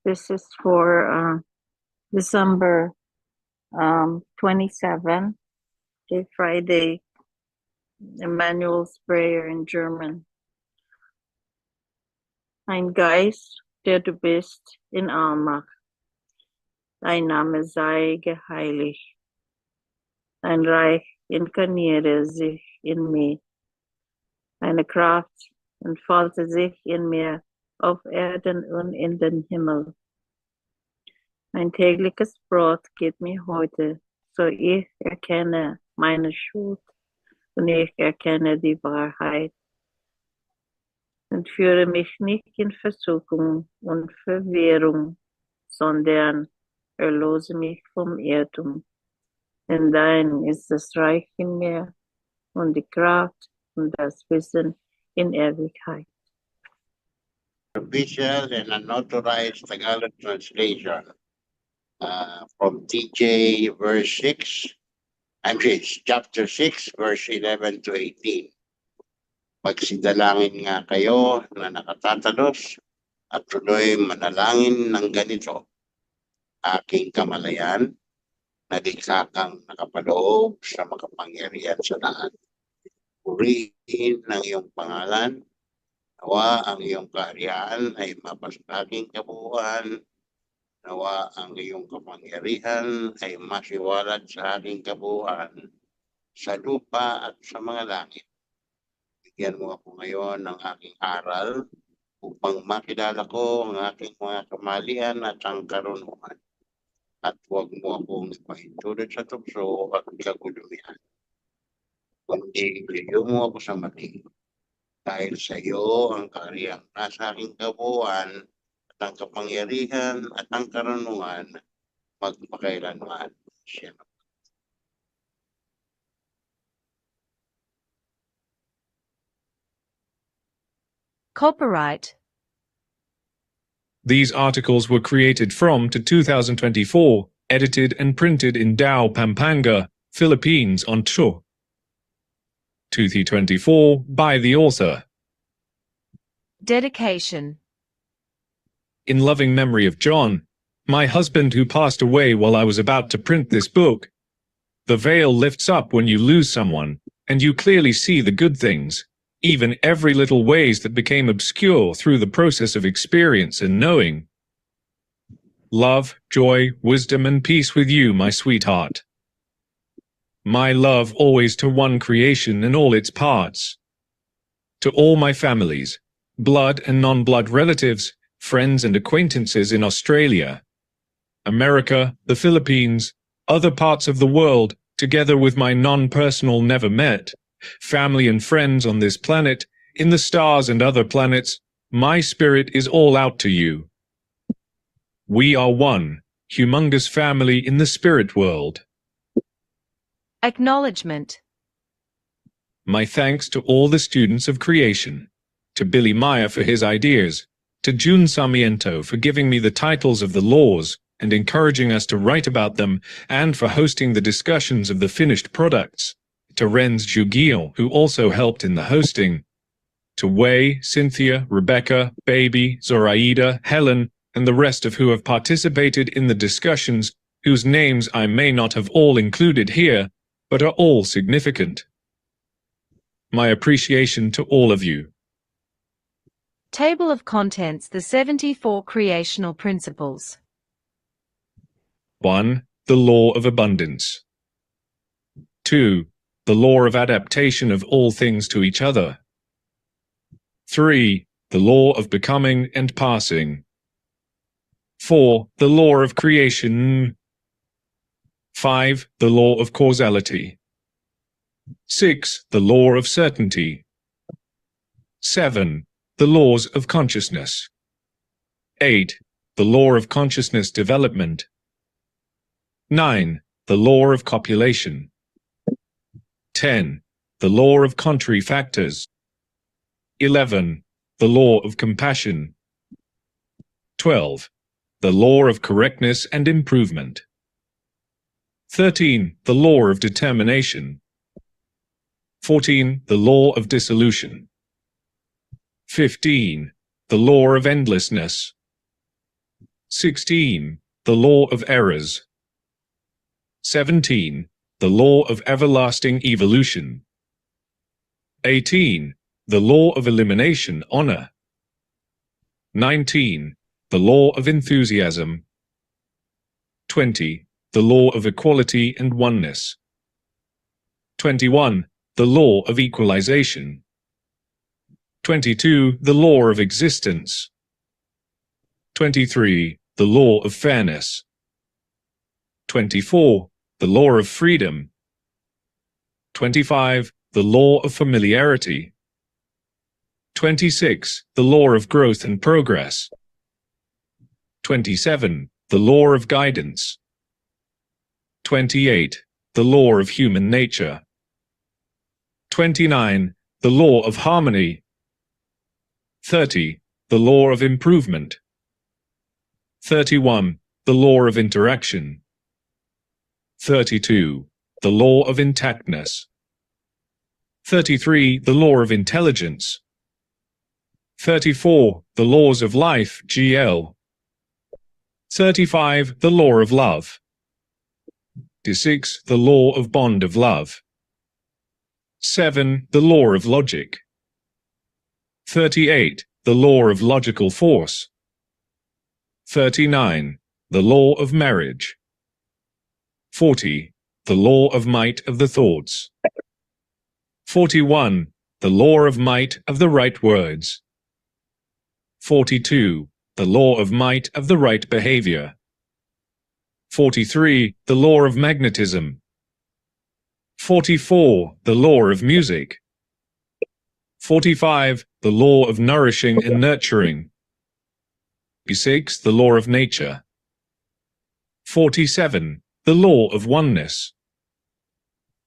This is for December 27, okay, Friday, Emmanuel's Prayer in German. Ein Geist, der du bist in Allmacht. Dein Name sei geheiligt. Dein Reich inkarniere sich in mir. Deine Kraft entfalte sich in mir auf Erden und in den Himmel. Mein tägliches Brot gib mir heute, so ich erkenne meine Schuld und ich erkenne die Wahrheit. Und führe mich nicht in Versuchung und Verwirrung, sondern erlose mich vom Irrtum. Denn dein ist das Reich in mir und die Kraft und das Wissen in Ewigkeit. Official and unauthorized Tagalog translation from TJ verse 6, chapter 6, verse 11 to 18. Magsidalangin nga kayo na nakatatalos at tuloy manalangin ng ganito. Aking kamalayan, nalikha kang nakapaloob sa makapangyarihan sa lahat. Purihin ng iyong pangalan. Nawa ang iyong kaharian ay mapasaging kabuuan. Nawa ang iyong kapangyarihan ay masiwalat sa aking kabuuan, sa lupa at sa mga langit. Bigyan mo ako ngayon ng aking aral upang makilala ko ang aking mga kamalian at ang karunungan. At huwag mo akong ipahintulot sa tukso at kaguluhan. Kundi ilayo mo ako sa mali. Dahil sa iyo ang kahariang nasa aking kabuuan at ang kapangyarihan at ang karunungan magpakailanman. Siya. Copyright. These articles were created from to 2024, edited and printed in Dao Pampanga, Philippines on Cho. 2024 by the author. Dedication. In loving memory of John, my husband who passed away while I was about to print this book. The veil lifts up when you lose someone, and you clearly see the good things, even every little ways that became obscure through the process of experience and knowing. Love, joy, wisdom, and peace with you, my sweetheart. My love always to one creation and all its parts. To all my families, blood and non-blood relatives, friends and acquaintances in Australia, America, the Philippines, other parts of the world, together with my non-personal never met, family and friends on this planet, in the stars and other planets, my spirit is all out to you. We are one, humongous family in the spirit world. Acknowledgement. My thanks to all the students of creation, to Billy Meyer for his ideas, to Jun Sarmiento for giving me the titles of the laws and encouraging us to write about them, and for hosting the discussions of the finished products, to Renz Juguillon, who also helped in the hosting, to Wei, Cynthia, Rebecca, Baby, Zoraida, Helen, and the rest of who have participated in the discussions, whose names I may not have all included here, but are all significant. My appreciation to all of you. Table of Contents: the 74 Creational Principles. 1. The Law of Abundance. 2. The Law of Adaptation of all things to each other. 3. The Law of Becoming and Passing. 4. The Law of Creation. 5. The Law of Causality. 6. The Law of Certainty. 7. The Laws of Consciousness. 8. The Law of Consciousness Development. 9. The Law of Copulation. 10. The Law of Contrary Factors. 11. The Law of Compassion. 12. The Law of Correctness and Improvement. 13. The Law of Determination. 14. The Law of Dissolution. 15. The Law of Endlessness. 16. The law of errors. 17. The law of everlasting evolution. 18. The law of elimination, honor. 19. The law of enthusiasm. 20. The law of equality and oneness. 21. The law of equalization. 22. The law of existence. 23. The law of fairness. 24. The law of freedom. 25. The law of familiarity. 26. The law of growth and progress. 27. The law of guidance. 28. The law of human nature. 29. The law of harmony. 30. The law of improvement. 31. The law of interaction. 32. The law of intactness. 33. The law of intelligence. 34. The laws of life, GL. 35. The law of love. 36. The law of bond of love. 7. The law of logic. 38. The law of logical force. 39. The law of marriage. 40. The law of might of the thoughts. 41. The law of might of the right words. 42. The law of might of the right behavior. 43. The law of magnetism. 44. The law of music. 45. The law of nourishing and nurturing. 46. The law of nature. 47. The law of oneness.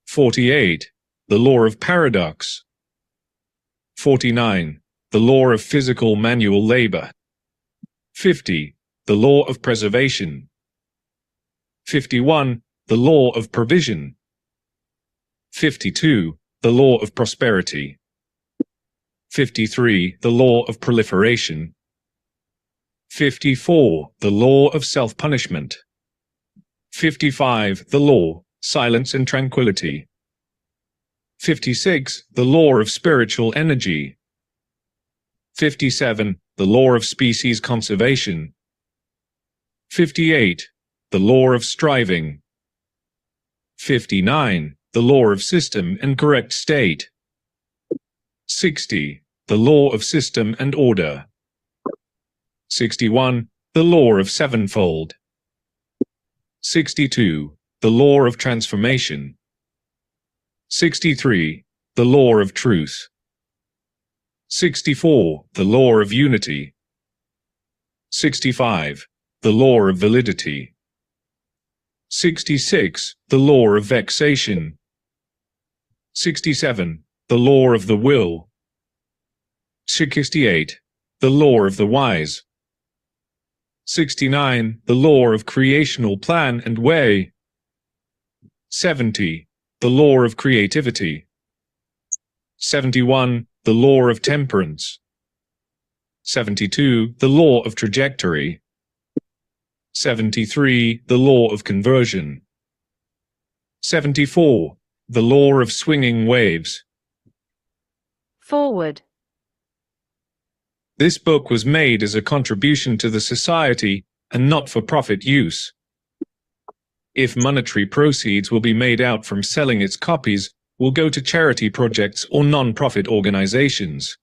48. The law of paradox. 49. The law of physical manual labor. 50. The law of preservation. 51. The law of provision. 52. The law of prosperity. 53. The law of proliferation. 54. The law of self-punishment. 55. The law, silence and tranquility. 56. The law of spiritual energy. 57. The law of species conservation. 58. The law of striving. 59. The law of system and correct state. 60. The law of system and order. 61. The law of sevenfold. 62. The law of transformation. 63. The law of truth. 64. The law of unity. 65. The law of validity. 66. The law of vexation. 67. The law of the will. 68. The law of the wise. 69. The law of creational plan and way. 70. The law of creativity. 71. The law of temperance. 72. The law of trajectory. 73. The law of conversion. 74. The law of swinging waves. Forward. This book was made as a contribution to the society and not for profit use. If monetary proceeds will be made out from selling its copies, will go to charity projects or non-profit organizations.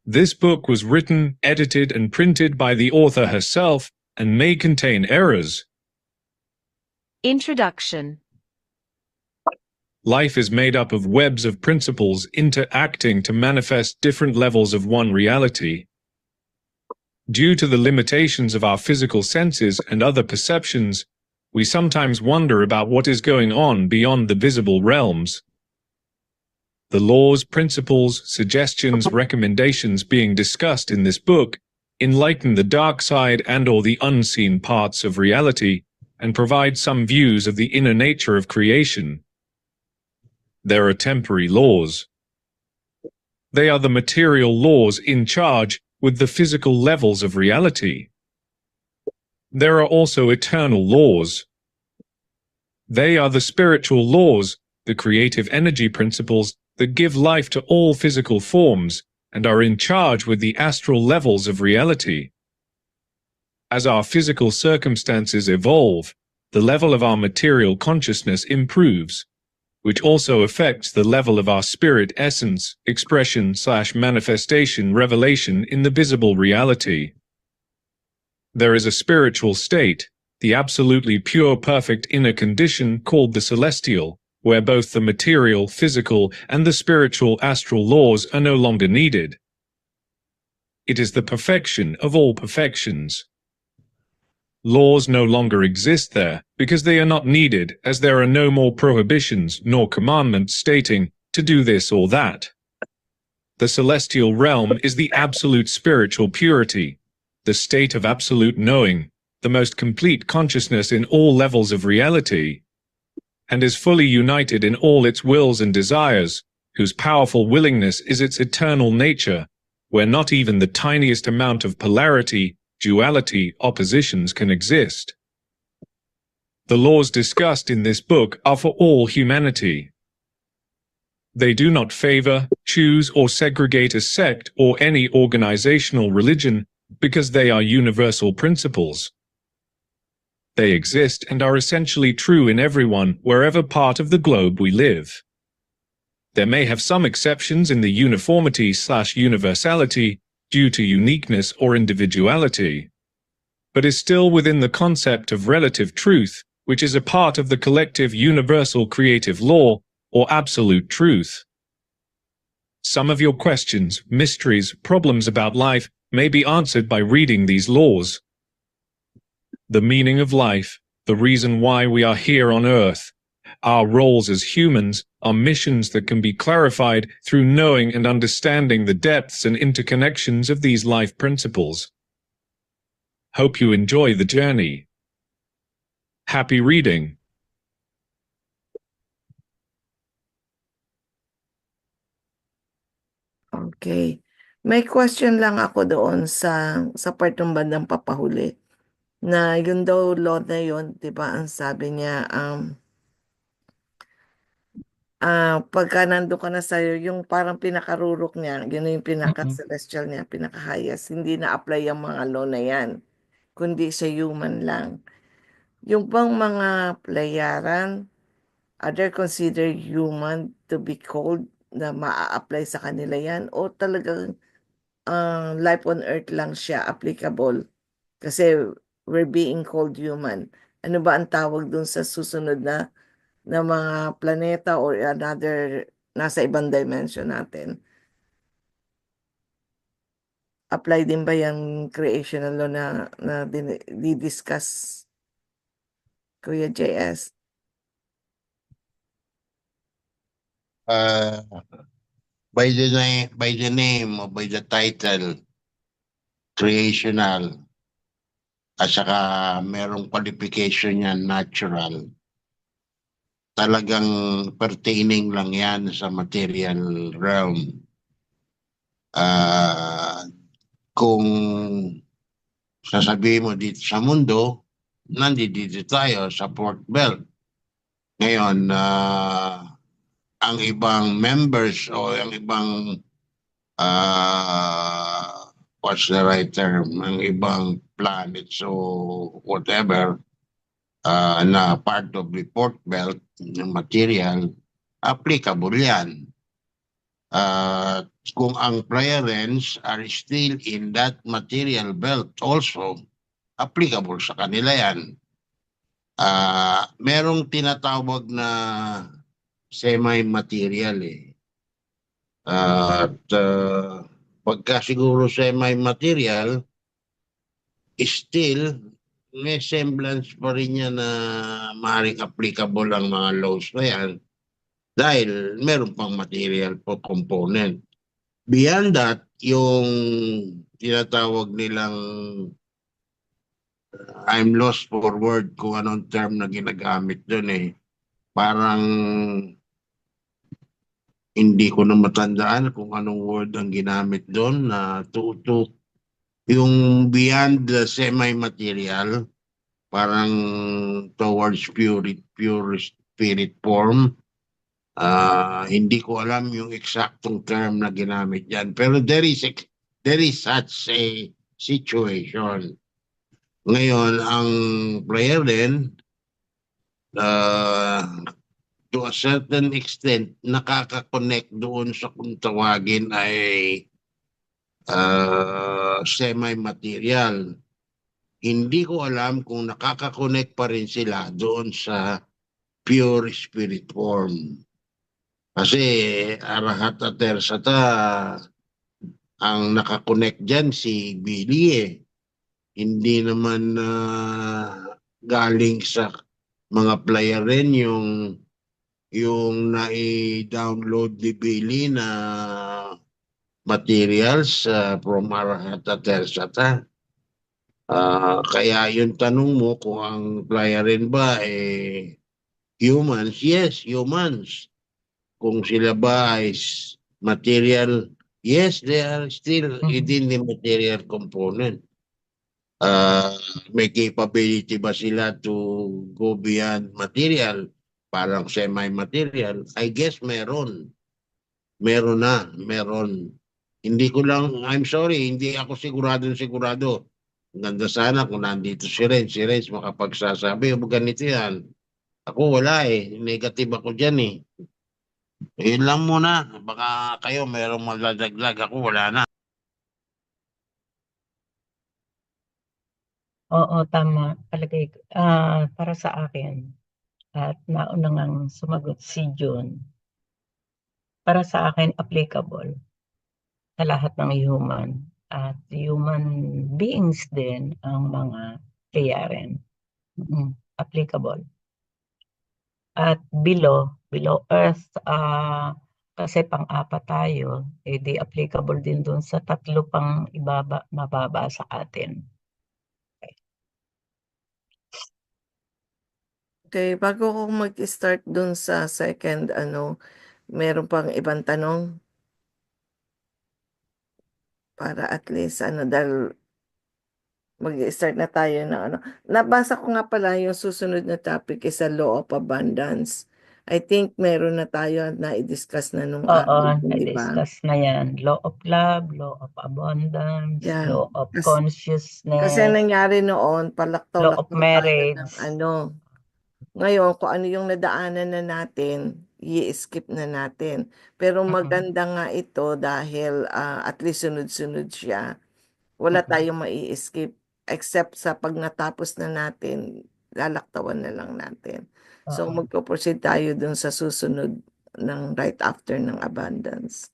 This book was written, edited, and printed by the author herself and may contain errors. Introduction. Life is made up of webs of principles interacting to manifest different levels of one reality. Due to the limitations of our physical senses and other perceptions, we sometimes wonder about what is going on beyond the visible realms. The laws, principles, suggestions, recommendations being discussed in this book enlighten the dark side and/or the unseen parts of reality and provide some views of the inner nature of creation. There are temporary laws. They are the material laws in charge with the physical levels of reality. There are also eternal laws. They are the spiritual laws, the creative energy principles that give life to all physical forms and are in charge with the astral levels of reality. As our physical circumstances evolve, the level of our material consciousness improves, which also affects the level of our spirit essence, expression/manifestation revelation in the visible reality. There is a spiritual state, the absolutely pure perfect inner condition called the celestial, where both the material, physical, and the spiritual astral laws are no longer needed. It is the perfection of all perfections. Laws no longer exist there because they are not needed, as there are no more prohibitions nor commandments stating to do this or that. The celestial realm is the absolute spiritual purity, the state of absolute knowing, the most complete consciousness in all levels of reality, and is fully united in all its wills and desires, whose powerful willingness is its eternal nature, where not even the tiniest amount of polarity, duality, oppositions can exist. The laws discussed in this book are for all humanity. They do not favor, choose, or segregate a sect or any organizational religion because they are universal principles. They exist and are essentially true in everyone, wherever part of the globe we live. There may have some exceptions in the uniformity/universality due to uniqueness or individuality, but is still within the concept of relative truth, which is a part of the collective universal creative law or absolute truth. Some of your questions, mysteries, problems about life may be answered by reading these laws. The meaning of life, the reason why we are here on earth, our roles as humans are missions that can be clarified through knowing and understanding the depths and interconnections of these life principles. Hope you enjoy the journey. Happy reading. Okay. May question lang ako doon sa part ng bandang papahuli. Na yun daw law na yun, di ba, ang sabi niya, pagka nandun ka na sa'yo, yung parang pinakarurok niya, yun na yung pinaka-celestial niya, pinaka-highest, hindi na-apply ang mga law na yan, kundi sa human lang. Yung bang mga playaran, are they considered human to be called na maa-apply sa kanila yan? O talagang life on earth lang siya applicable? Kasi we're being called human. Ano ba ang tawag dun sa susunod na mga planeta or another, nasa ibang dimension natin? Apply din ba yung creational law na di-discuss, Kuya JS? By the name or by the title, creational, at saka merong qualification yan, natural, talagang pertaining lang yan sa material realm. Kung sasabihin mo dito sa mundo, nandito tayo sa Port Belt. Ngayon, ang ibang members o ang ibang what's the right term, ang ibang planets o whatever na part of the Port Belt ng material, applicable yan. Kung ang clearance are still in that material belt also, applicable sa kanila yan. Merong tinatawag na semi-material at pagka siguro semi-material, still may semblance pa rin niya na maaaring applicable ang mga laws na yan dahil meron pang material po component. Beyond that, yung tinatawag nilang I'm lost for word kung anong term na ginagamit doon Parang hindi ko na matandaan kung anong word ang ginamit doon na yung beyond the semi-material, parang towards pure spirit form. Hindi ko alam yung eksaktong term na ginamit yan, pero there is such a situation. Ngayon, ang prayer din, to a certain extent, nakaka-connect doon sa kung tawagin ay semi-material. Hindi ko alam kung nakaka-connect pa rin sila doon sa pure spirit form. Kasi Arahata Tersata, ang nakakonect dyan si Billy eh. Hindi naman galing sa mga player rin yung na-download ni Billy na materials from Arahata Tersata. Kaya yung tanong mo kung ang player rin ba humans, yes, humans. Kung sila ba ay material, yes, they are still within the material component. May capability ba sila to go beyond material? Parang semi-material? I guess meron. Meron. Hindi ko lang, I'm sorry, hindi ako sigurado. Ganda sana kung nandito si Renz. Si Renz makapagsasabi, ganito yan. Ako wala negative ako dyan Yun lang muna. Baka kayo merong maladaglag. Ako wala na. Oo, tama. Palagay ko. Para sa akin, at nauna ngang sumagot si June, para sa akin, applicable sa lahat ng human. At human beings din ang mga playarin. Applicable. At below earth, kasi pang-apat tayo, di applicable din dun sa tatlo pang mababa sa atin. Okay, bago ko mag-start dun sa second, meron pang ibang tanong? Para at least, dahil mag-start na tayo na Nabasa ko nga pala yung susunod na topic is a law of abundance. I think meron na tayo at na-discuss na nung Oo, di ba? na-discuss na yan. Law of love, law of abundance, Yeah. law of Kasi consciousness, nangyari noon, law of palaktaw-laktaw tayo marriage. ng Ngayon, kung ano yung nadaanan na natin, i-skip na natin. Pero maganda nga ito dahil at least sunod-sunod siya. Wala tayong mai-skip except sa pag natapos na natin, lalaktawan na lang natin. So Oo. magpo-proceed tayo dun sa susunod ng right after ng abundance.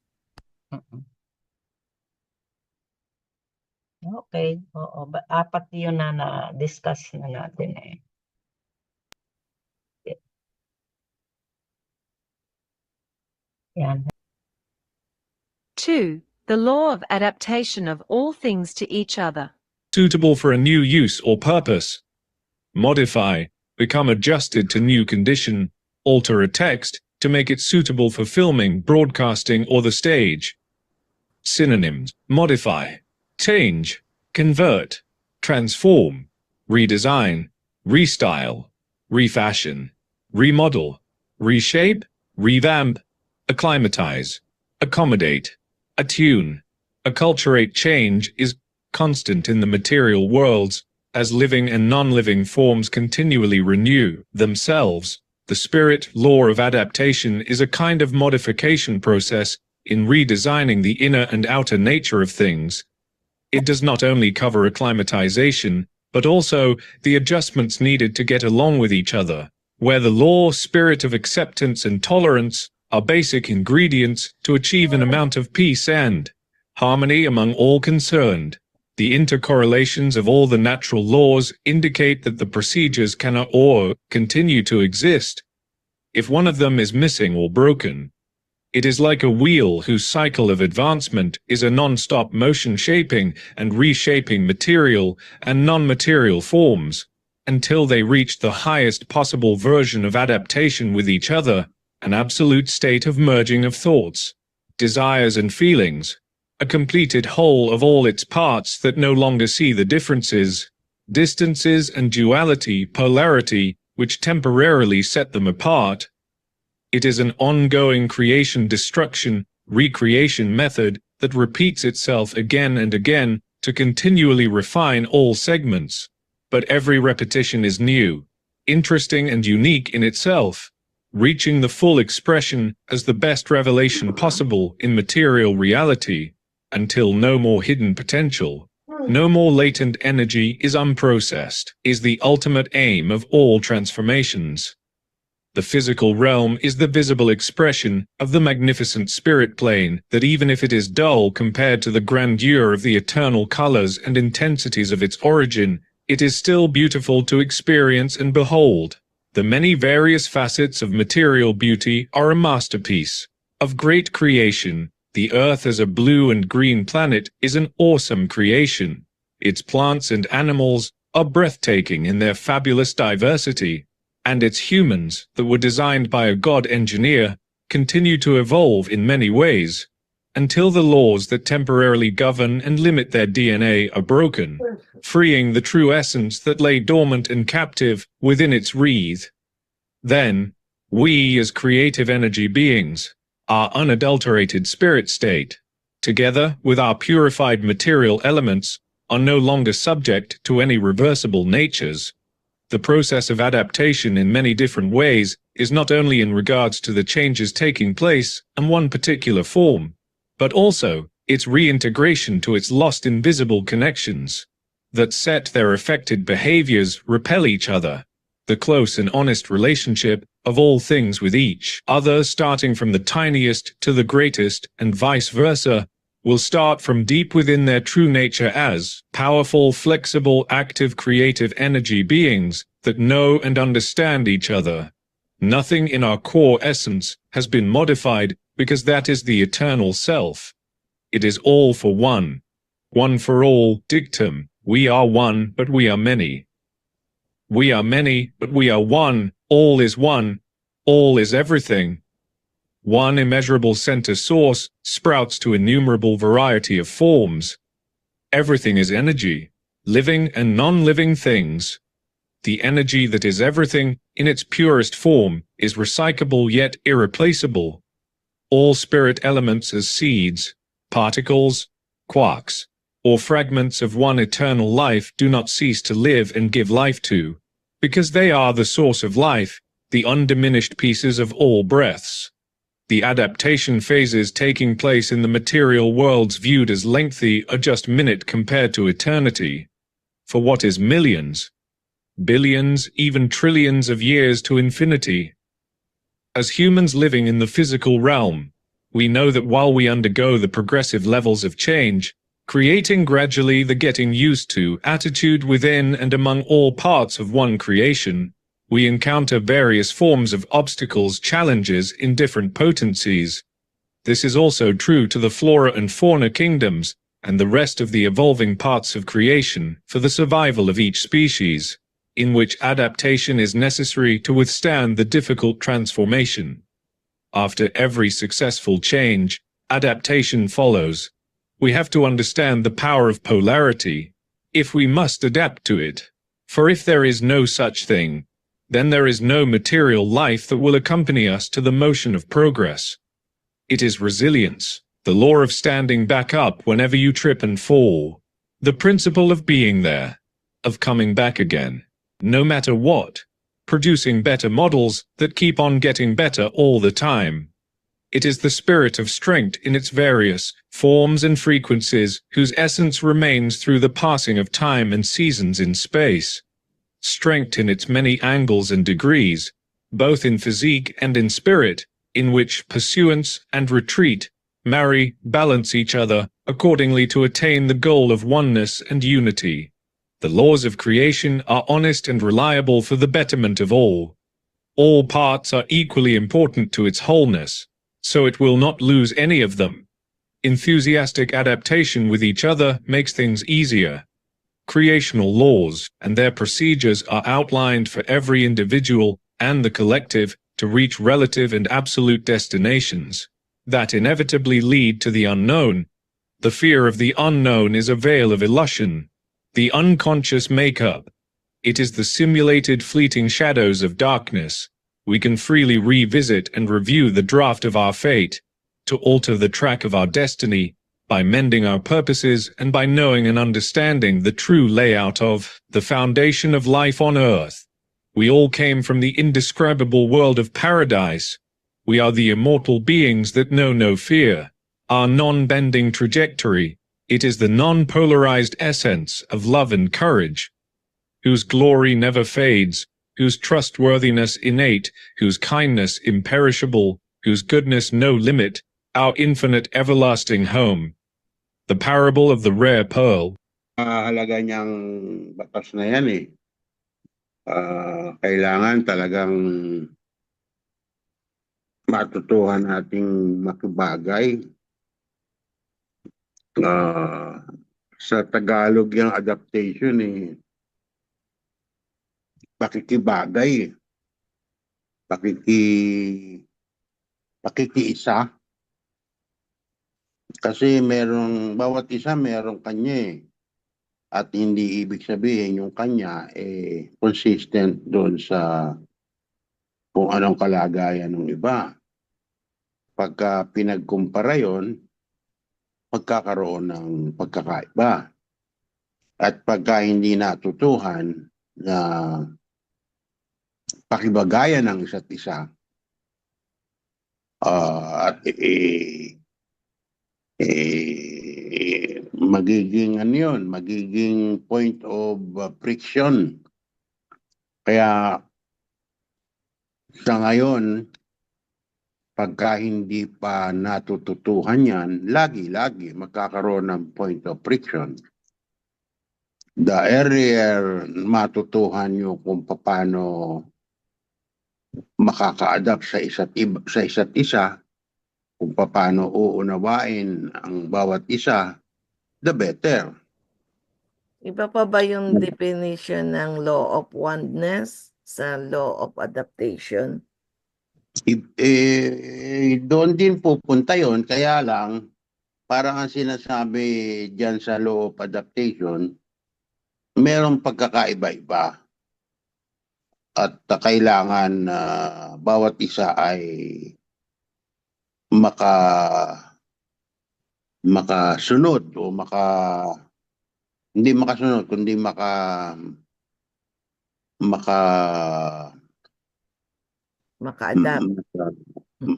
Okay, oo. Apat yun na na-discuss na natin Yan. 2. The law of adaptation of all things to each other. Suitable for a new use or purpose. Modify, become adjusted to new condition, alter a text to make it suitable for filming, broadcasting, or the stage. Synonyms: modify, change, convert, transform, redesign, restyle, refashion, remodel, reshape, revamp, acclimatize, accommodate, attune. Acculturate. Change is constant in the material worlds, as living and non-living forms continually renew themselves. The spirit law of adaptation is a kind of modification process in redesigning the inner and outer nature of things. It does not only cover acclimatization, but also the adjustments needed to get along with each other, where the law, spirit of acceptance and tolerance are basic ingredients to achieve an amount of peace and harmony among all concerned. The intercorrelations of all the natural laws indicate that the procedures cannot or continue to exist. If one of them is missing or broken, it is like a wheel whose cycle of advancement is a non-stop motion, shaping and reshaping material and non-material forms until they reach the highest possible version of adaptation with each other, an absolute state of merging of thoughts, desires and feelings, a completed whole of all its parts that no longer see the differences. distances and duality, polarity, which temporarily set them apart. It is an ongoing creation-destruction, recreation method that repeats itself again and again to continually refine all segments. But every repetition is new, interesting and unique in itself, reaching the full expression as the best revelation possible in material reality, until no more hidden potential, no more latent energy is unprocessed, is the ultimate aim of all transformations. The physical realm is the visible expression of the magnificent spirit plane that, even if it is dull compared to the grandeur of the eternal colors and intensities of its origin, it is still beautiful to experience and behold. The many various facets of material beauty are a masterpiece of great creation. The Earth as a blue and green planet is an awesome creation. Its plants and animals are breathtaking in their fabulous diversity, and its humans, that were designed by a god engineer, continue to evolve in many ways, until the laws that temporarily govern and limit their DNA are broken, freeing the true essence that lay dormant and captive within its wreath. Then, we as creative energy beings, our unadulterated spirit state, together with our purified material elements, are no longer subject to any reversible natures. The process of adaptation in many different ways is not only in regards to the changes taking place in one particular form, but also its reintegration to its lost invisible connections that set their affected behaviors repel each other. The close and honest relationship of all things with each other, starting from the tiniest to the greatest and vice versa, will start from deep within their true nature as powerful, flexible, active, creative energy beings that know and understand each other. Nothing in our core essence has been modified because that is the eternal self. It is all for one for all, dictum. We are one, but we are many. We are many, but we are one. All is one. All is everything. One immeasurable center source sprouts to innumerable variety of forms. Everything is energy, living and non-living things. The energy that is everything in its purest form is recyclable yet irreplaceable. All spirit elements as seeds, particles, quarks, or fragments of one eternal life do not cease to live and give life to, because they are the source of life, the undiminished pieces of all breaths. The adaptation phases taking place in the material worlds viewed as lengthy are just minute compared to eternity. For what is millions, billions, even trillions of years to infinity? As humans living in the physical realm, we know that while we undergo the progressive levels of change, creating gradually the getting used to attitude within and among all parts of one creation, we encounter various forms of obstacles, challenges in different potencies. This is also true to the flora and fauna kingdoms and the rest of the evolving parts of creation for the survival of each species, in which adaptation is necessary to withstand the difficult transformation. After every successful change, adaptation follows. We have to understand the power of polarity, if we must adapt to it. For if there is no such thing, then there is no material life that will accompany us to the motion of progress. It is resilience, the law of standing back up whenever you trip and fall, the principle of being there, of coming back again, no matter what, producing better models that keep on getting better all the time. It is the spirit of strength in its various forms and frequencies whose essence remains through the passing of time and seasons in space. Strength in its many angles and degrees, both in physique and in spirit, in which pursuance and retreat marry, balance each other accordingly to attain the goal of oneness and unity. The laws of creation are honest and reliable for the betterment of all. All parts are equally important to its wholeness, so it will not lose any of them. Enthusiastic adaptation with each other makes things easier. Creational laws and their procedures are outlined for every individual and the collective to reach relative and absolute destinations that inevitably lead to the unknown. The fear of the unknown is a veil of illusion. the unconscious makeup. It is the simulated fleeting shadows of darkness. We can freely revisit and review the draft of our fate, to alter the track of our destiny, by mending our purposes and by knowing and understanding the true layout of the foundation of life on earth. We all came from the indescribable world of paradise. We are the immortal beings that know no fear. Our non-bending trajectory, it is the non-polarized essence of love and courage, whose glory never fades, whose trustworthiness innate, whose kindness imperishable, whose goodness no limit, our infinite everlasting home. The parable of the rare pearl. Halaga niyang batas na yan eh. Kailangan talagang matutuhan nating makibagay. Sa Tagalog yung adaptation eh. Pakikibagay. Pakikiisa. Kasi bawat isa merong kanya eh. At hindi ibig sabihin yung kanya consistent doon sa kung anong kalagayan ng iba. Pagka pinagkumpara yon, magkakaroon ng pagkakaiba. At pagka hindi natutuhan na pakibagayan ng isa't isa, at magiging point of friction. Kaya sa ngayon, pagka hindi pa natututuhan yan, lagi magkakaroon ng point of friction. The earlier matutuhan nyo kung paano makaka-adapt sa isa't isa, kung paano uunawain ang bawat isa, the better. Iba pa ba yung definition ng law of oneness sa law of adaptation? Doon din pupunta yon, kaya lang parang ang sinasabi dyan sa law of adaptation, merong pagkakaiba-iba at kailangan bawat isa ay makasunod o hindi makasunod kundi Maka-adapt.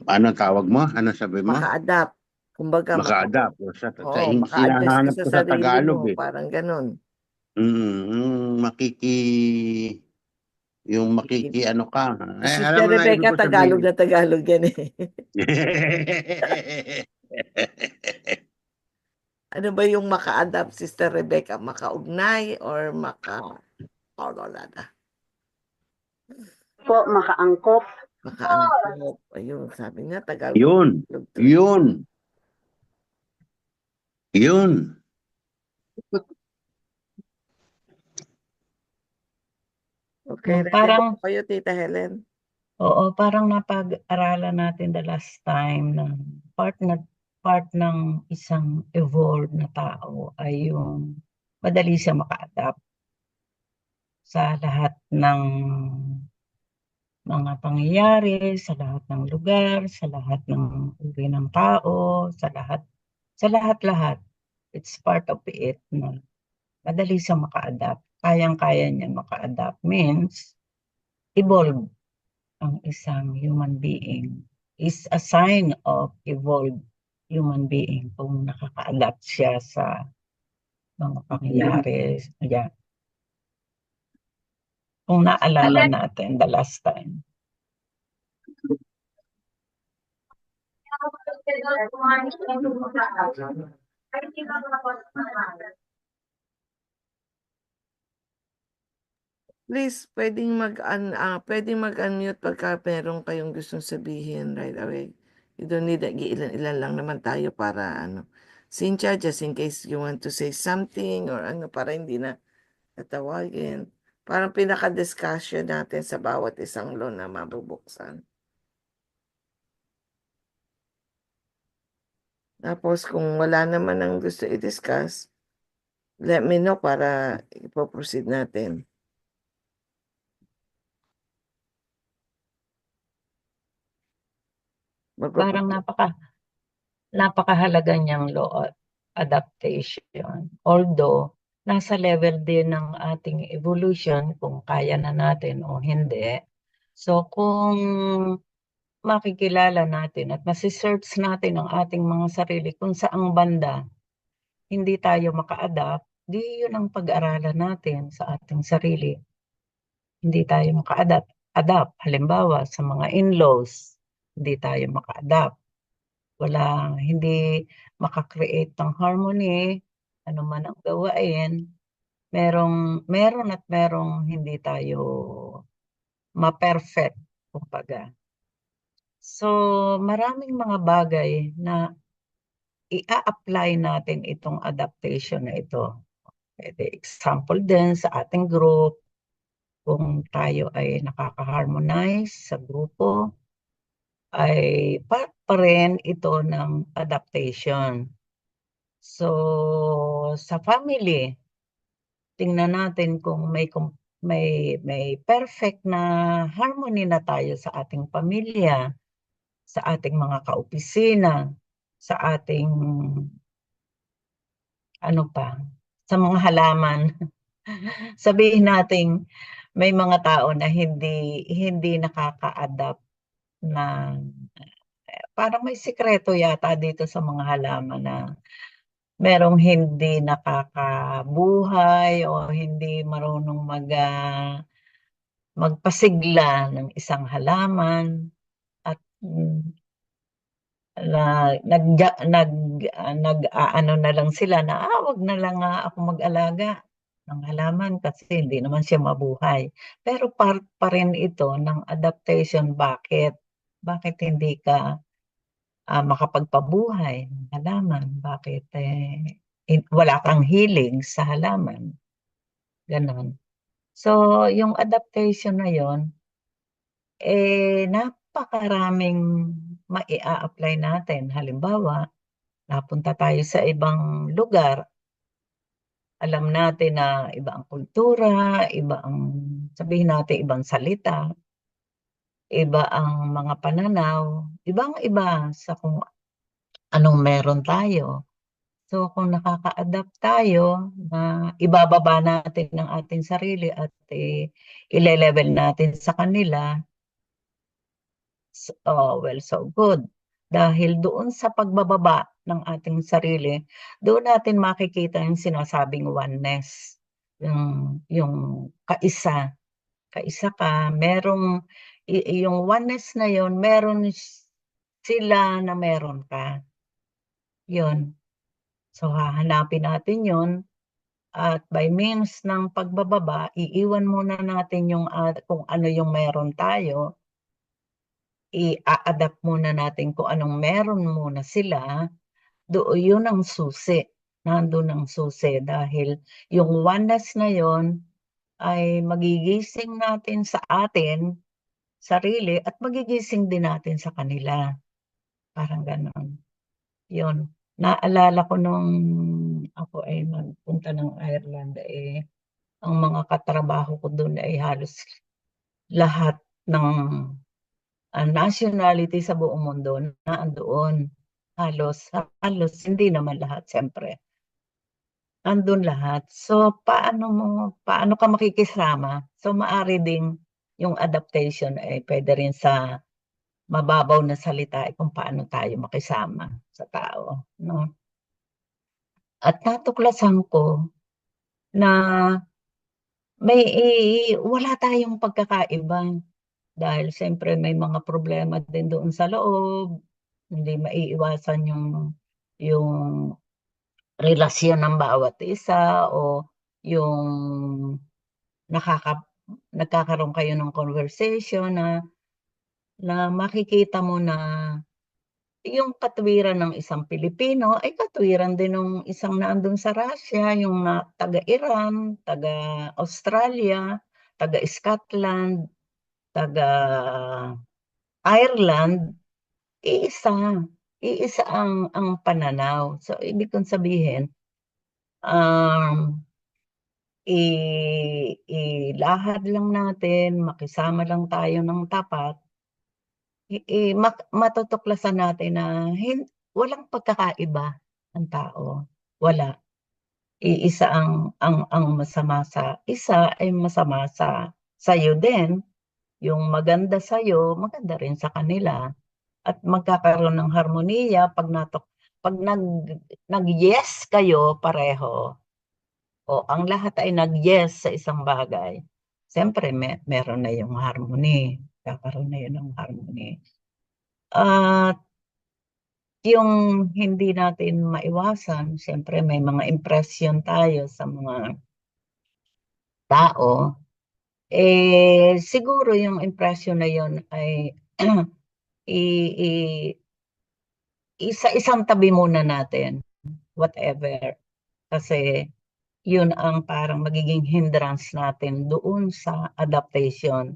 Ano tawag mo? Ano sabi mo? Maka-adapt. Kumbaga, Maka-adapt. maka-adjust Sinahanap ka ko sa sa sarili Tagalog mo. eh. Parang ganun. Yung ano ka. Si Alam mo na ibig Rebecca, ko sabihin. Tagalog yan eh. Ano ba yung maka-adapt, Sister Rebecca? Maka-ugnay or Po, makaangkop. maka-angkop? Ayun, sabi nga, Tagalog. Yun. Okay, ready Parang- na kayo, Tita Helen? Oo, parang napag-aralan natin the last time na part ng isang evolved na tao ay yung madali siya maka-adapt sa lahat ng mga pangyayari, sa lahat ng lugar, sa lahat ng uri ng tao, sa lahat. It's part of it na madali siya maka-adapt. Kayang-kaya niya maka-adapt means evolve ang isang human being. Is a sign of evolved human being kung nakaka-adapt siya sa mga pangyayari. Yeah. Kung naalala natin the last time. Please, pwedeng mag-unmute pagka meron kayong gustong sabihin right away. You don't need ilan lang naman tayo para Cynthia, just in case you want to say something or para hindi na tatawagin. Parang pinaka-discussion natin sa bawat isang law na mabubuksan. Tapos kung wala naman ang gusto i-discuss, let me know para ipoproceed natin. Parang napakahalaga niyang law adaptation. Although, nasa level din ng ating evolution kung kaya na natin o hindi. So, kung makikilala natin at masisearch natin ang ating mga sarili kung saang banda hindi tayo maka-adapt, di yun ang pag-aralan natin sa ating sarili. Hindi tayo maka-adapt. Halimbawa, sa mga in-laws, hindi tayo maka-adapt. Hindi maka-create ng harmony, ano man ang gawain, meron at merong hindi tayo ma-perfect, kumbaga. So, maraming mga bagay na i-apply natin itong adaptation na ito. Pwede example din sa ating group, kung tayo ay nakaka-harmonize sa grupo, ay part pa rin ito ng adaptation. So, sa family, tingnan natin kung may perfect na harmony na tayo sa ating pamilya, sa ating mga kaopisina, sa ating sa mga halaman. Sabihin natin may mga tao na hindi nakaka-adapt na parang may sikreto yata dito sa mga halaman na merong hindi nakakabuhay o hindi marunong magpasigla ng isang halaman at nag-aano na lang sila na wag na lang ako mag-alaga ng halaman kasi hindi naman siya mabuhay. Pero part pa rin ito ng adaptation. Bakit hindi ka makapagpabuhay ng halaman? Bakit wala kang hilig sa halaman? Ganon. So, yung adaptation na yon napakaraming mai-apply natin. Halimbawa, napunta tayo sa ibang lugar, alam natin na iba ang kultura, sabihin natin, ibang salita, iba ang mga pananaw, ibang-iba sa kung anong meron tayo. So, kung nakaka-adapt tayo na ibababa natin ang ating sarili at ile-level natin sa kanila, so good. Dahil doon sa pagbababa ng ating sarili, doon natin makikita yung sinasabing oneness. Yung kaisa. Kaisa ka, yung oneness na yon, meron sila na meron ka. Yun. So, hahanapin natin yun. At by means ng pagbababa, iiwan muna natin kung ano yung meron tayo. I-adapt muna natin kung anong meron muna sila. Yun ang susi. Nandun ang susi dahil yung oneness na yon ay magigising natin sa atin, sarili, at magigising din natin sa kanila. Parang ganon. Yun. Naalala ko nung ako ay magpunta ng Ireland, ang mga katrabaho ko doon ay halos lahat ng nationality sa buong mundo na andoon. Halos, hindi naman lahat, siyempre. Andun lahat. So, paano ka makikisama? So, maari ding yung adaptation pwede rin sa mababaw na salita kung paano tayo makisama sa tao. No? At natuklasan ko na wala tayong pagkakaiba dahil siyempre may mga problema din doon sa loob, hindi maiiwasan yung relasyon ng bawat isa o yung nagkakaroon kayo ng conversation na makikita mo na yung katwiran ng isang Pilipino ay katwiran din ng isang naandun sa Russia, yung taga-Iran, taga-Australia, taga-Scotland, taga-Ireland, iisa ang pananaw. So, ibig kong sabihin, um, ilahad lang natin, makisama lang tayo ng tapat, matutuklasan natin na walang pagkakaiba ang tao. Wala. Iisa ang masama sa isa ay masama sa sa'yo din. Yung maganda sa'yo, maganda rin sa kanila. At magkakaroon ng harmoniya pag nag-yes kayo pareho, o ang lahat ay nag-yes sa isang bagay, siyempre meron na yung harmony. Kakaroon na yun ng harmony. At yung hindi natin maiwasan, siyempre may mga impression tayo sa mga tao. Siguro yung impression na yun ay isa-isang tabi muna natin, whatever. Kasi yun ang parang magiging hindrance natin doon sa adaptation,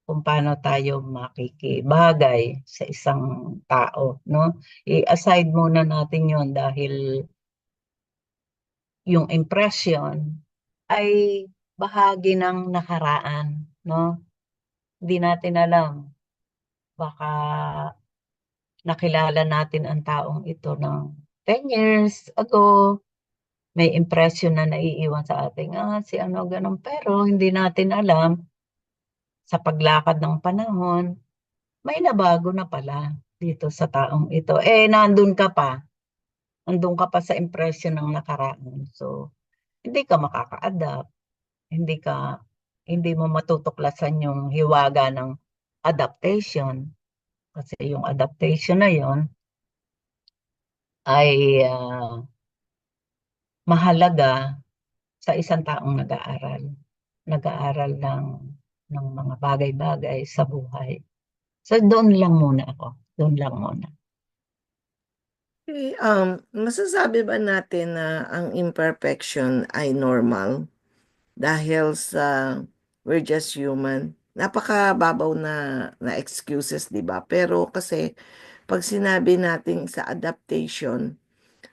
kung paano tayo makikibagay sa isang tao, no? I-aside muna natin yun dahil yung impression ay bahagi ng nakaraan, no? Hindi natin alam. Baka nakilala natin ang taong ito ng 10 years ago, may impression na naiiwan sa ating, si ano, ganun. Pero hindi natin alam, sa paglakad ng panahon, may nabago na pala dito sa taong ito. Nandun ka pa sa impression ng nakaraan. So, hindi ka makaka-adapt, hindi mo matutuklasan yung hiwaga ng adaptation. Kasi yung adaptation na yon ay mahalaga sa isang taong nag-aaral. Nag-aaral ng mga bagay-bagay sa buhay. So, doon lang muna ako. Doon lang muna. Okay, masasabi ba natin na ang imperfection ay normal dahil sa we're just human? Napakababaw na excuses, di ba? Pero kasi pag sinabi natin sa adaptation,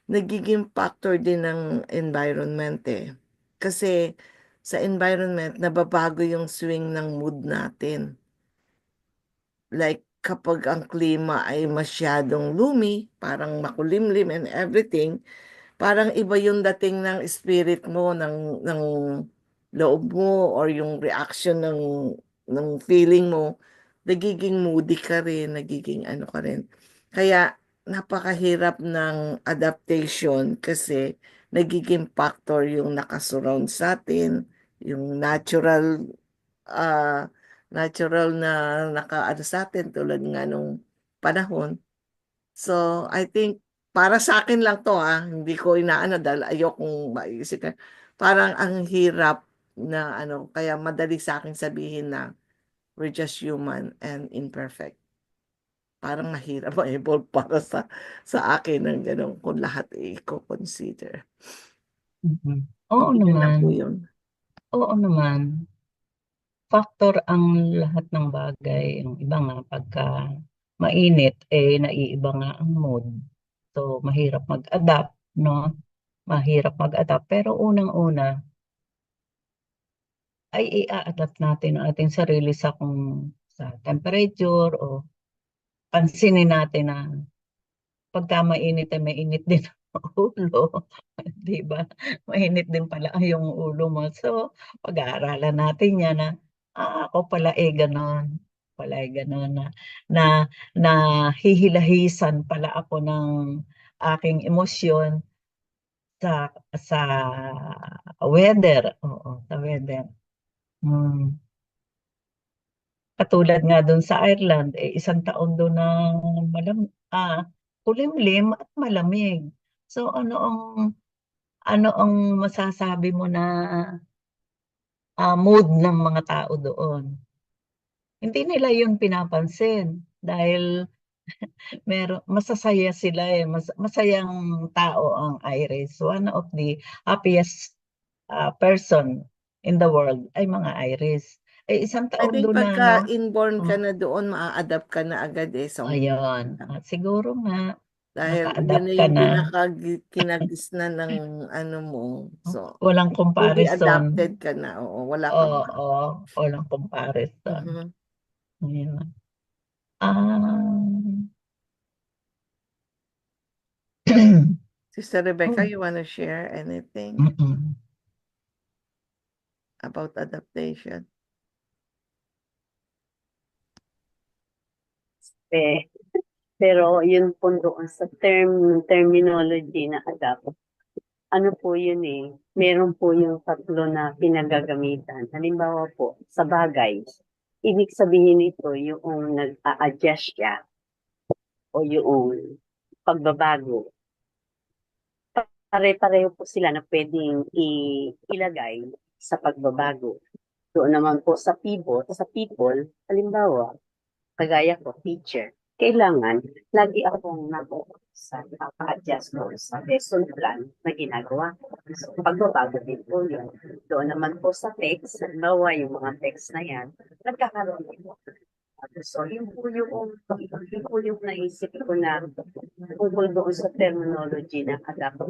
nagiging factor din ng environment eh. Kasi sa environment, nababago yung swing ng mood natin. Like kapag ang klima ay masyadong lumi, parang makulimlim and everything, parang iba yung dating ng spirit mo, ng loob mo, or yung reaction ng feeling mo, nagiging moody ka rin, nagiging ano ka rin. Kaya napakahirap ng adaptation kasi nagiging factor yung nakasurround sa atin, yung uh, natural na nakaano sa atin tulad nga nung panahon. So, I think, para sa akin lang to hindi ko inaano dahil ayokong maisip. Parang ang hirap na ano, kaya madali sa akin sabihin na we're just human and imperfect. Parang mahirap ma-evolve para sa akin ng ganun kung lahat i-consider. Oo Yun lang naman. po yun. Oo naman. Factor ang lahat ng bagay. Yung iba nga, pagka mainit, naiiba nga ang mood. So, mahirap mag-adapt, no? Mahirap mag-adapt. Pero unang-una, ay i-adapt natin ang ating sarili sa temperature, o pansinin natin na pagka mainit ay mainit din ang ulo. Di ba? Mainit din pala yung ulo mo. So, pag-aaralan natin yan na, ako pala ganon. Pala ganon na hihilahisan pala ako ng aking emosyon sa weather. Oo, sa weather. Katulad nga doon sa Ireland, isang taon doon na kulimlim at malamig. So ano ang masasabi mo na mood ng mga tao doon? Hindi nila yun pinapansin dahil masasaya sila masayang tao ang Irish. One of the happiest person in the world ay mga Irish. Isang I taon think doon na, no? pagka inborn ka na doon, maa-adapt ka na agad sa Ayun, siguro nga. Dahil Naka-adapt yun na ka yung na. kinagisnan ng ano mo. So, Walang fully comparison. adapted ka na. Oo, wala Oo, kang walang comparison. Mhm. Ayun. Um, Sister Rebecca, oh, you want to share anything mm-mm. about adaptation? Pero yun po doon sa terminology na adapt, ano po yun eh, meron po yung tatlo na pinagagamitan. Halimbawa po, sa bagay, ibig sabihin nito yung nag-a-adjust siya o yung pagbabago. Pare-pareho po sila na pwedeng ilagay sa pagbabago. Doon naman po sa people, halimbawa, kagaya ko, teacher, kailangan lagi akong sa nakaka-adjust ko sa lesson plan na ginagawa ko. So, pagbabago din po yun. Doon naman po sa text, halimbawa yung mga text na yan, nagkakaroon din po. So, yun po yung naisip ko na tungkol doon sa terminology na adapt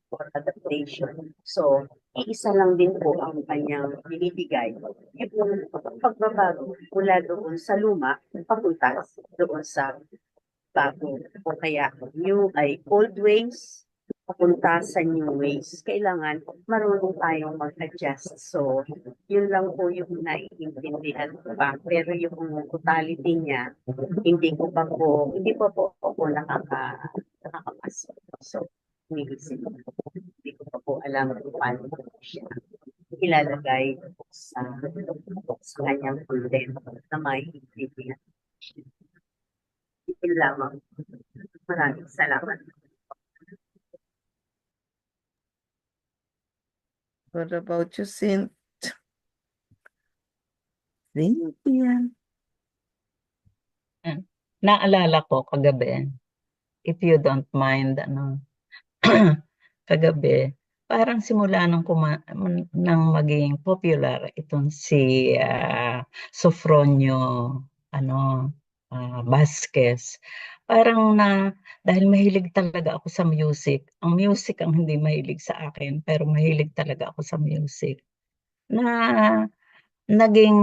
or adaptation. So, iisa lang din po ang kanyang binibigay. Yung pagbabago mula doon sa luma, papunta doon sa bago. O kaya, new ay old ways, papunta sa new ways. Kailangan marunong tayong mag-adjust. So, yun lang po yung naiintindihan ko pa. Pero yung totality niya, hindi pa po ako nakakapasok. So, hindi ko pa po alam kung paano po siya ilalagay sa kanyang content na maiintindihan. Yun lamang. Maraming salamat. What about you, Cynthia? Naalala ko kagabi, if you don't mind, kagabi, parang simula nang maging popular itong si Sofronio Vasquez, parang dahil mahilig talaga ako sa music. Ang music ang hindi mahilig sa akin, pero mahilig talaga ako sa music. Na naging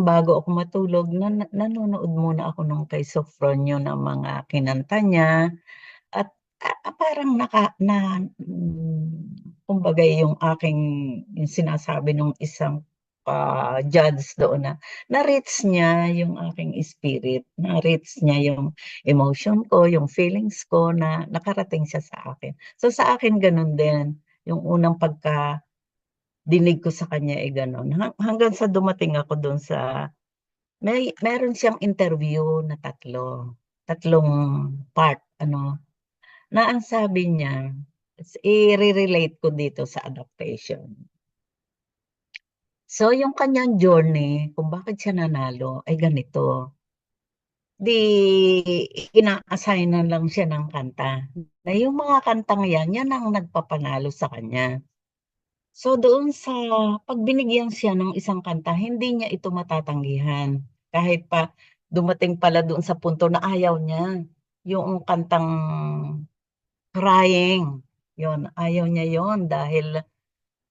bago ako matulog, nanonood muna ako nung kay Sofronio ng mga kinanta niya. At parang kumbaga yung sinasabi nung isang judge doon na-reach niya yung aking spirit, na-reach niya yung emotion ko, yung feelings ko na nakarating siya sa akin. So sa akin ganun din, yung unang dinig ko sa kanya ganun. Hanggang sa dumating ako doon sa, meron siyang interview na tatlong part, na ang sabi niya, i-relate ko dito sa adaptation. So, yung kanyang journey, kung bakit siya nanalo, ay ganito. Ina-assignan lang siya ng kanta. Na yung mga kantang yan ang nagpapanalo sa kanya. So, doon sa pag binigyan siya ng isang kanta, hindi niya ito matatanggihan. Kahit pa dumating pala doon sa punto na ayaw niya. Yung kantang crying. Yon, ayaw niya yon dahil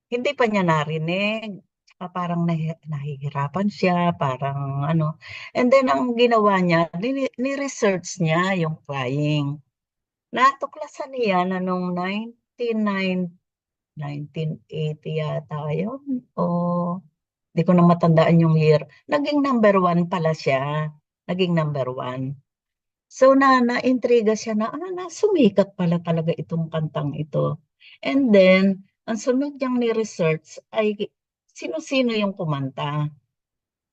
hindi pa niya narinig. Tsaka parang nahihirapan siya, parang ano. And then ang ginawa niya, ni-research niya yung crying. Natuklasan niya na noong 1980 yata yun. O, di ko na matandaan yung year. Naging number 1 pala siya. Naging number 1. So na-intriga siya na sumikat pala talaga itong kantang ito. And then, ang sunod niyang ni-research ay sino-sino yung kumanta.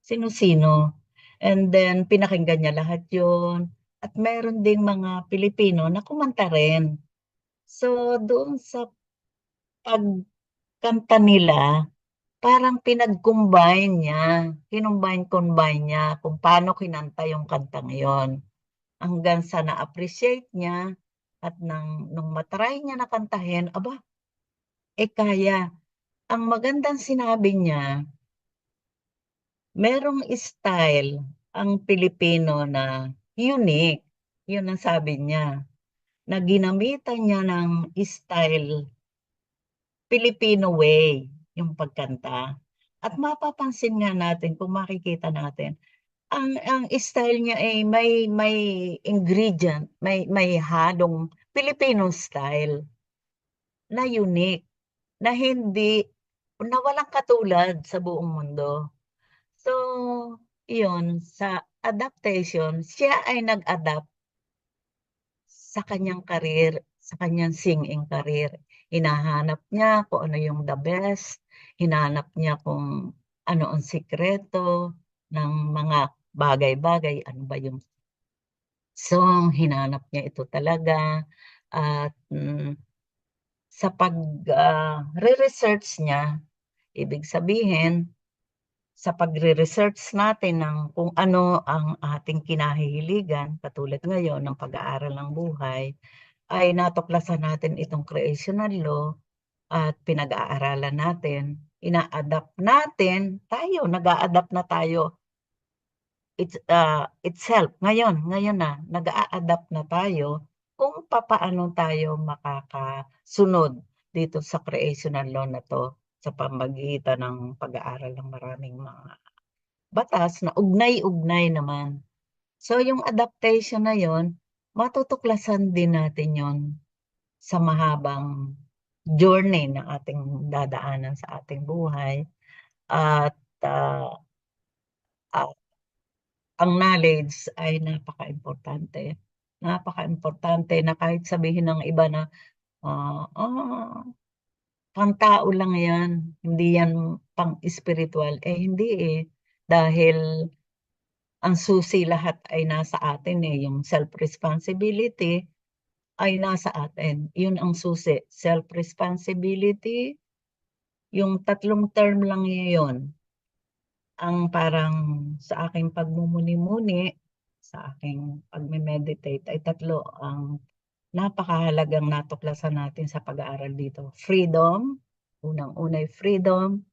Sino-sino. And then, pinakinggan niya lahat yun. At meron ding mga Pilipino na kumanta rin. So, doon sa pagkanta nila, parang pinag-combine niya. Kinumbine-combine niya kung paano kinanta yung kantang yon. Hanggang sa na-appreciate niya at nung matry niya na kantahin, aba, kaya. Ang magandang sinabi niya, merong style ang Pilipino na unique. Yun ang sabi niya, na ginamitan niya ng style Filipino way yung pagkanta. At mapapansin nga natin kung makikita natin, ang style niya ay may ingredient, may halong Filipino style na unique, na hindi na walang katulad sa buong mundo. So, yun, sa adaptation, siya ay nag-adapt sa kanyang career, sa kanyang singing career. Hinahanap niya kung ano yung the best, hinahanap niya kung ano ang sikreto ng mga bagay-bagay, ano ba yung song, hinanap niya ito talaga. At sa pag-research niya, ibig sabihin, sa pagre-research natin ng kung ano ang ating kinahihiligan, katulad ngayon ng pag-aaral ng buhay, ay natuklasan natin itong creational law at pinag-aaralan natin, ina-adapt natin, nag-a-adapt na tayo itself. Ngayon na, nag-a-adapt na tayo kung papaano tayo makakasunod dito sa creational law na to sa pamagitan ng pag-aaral ng maraming mga batas na ugnay-ugnay naman. So yung adaptation na yon, matutuklasan din natin yon sa mahabang journey na ating dadaanan sa ating buhay. At ah, ah, ang knowledge ay napaka-importante. Napaka-importante na kahit sabihin ng iba na, pang-tao lang yan, hindi yan pang-spiritual. Hindi eh. Dahil ang susi lahat ay nasa atin eh. Yung self-responsibility ay nasa atin. Yun ang susi. Self-responsibility, yung tatlong term lang yun. Ang parang sa aking pagmumuni-muni, sa aking pagme-meditate ay tatlo ang napakahalagang natuklasan natin sa pag-aaral dito. Freedom, unang-unay freedom.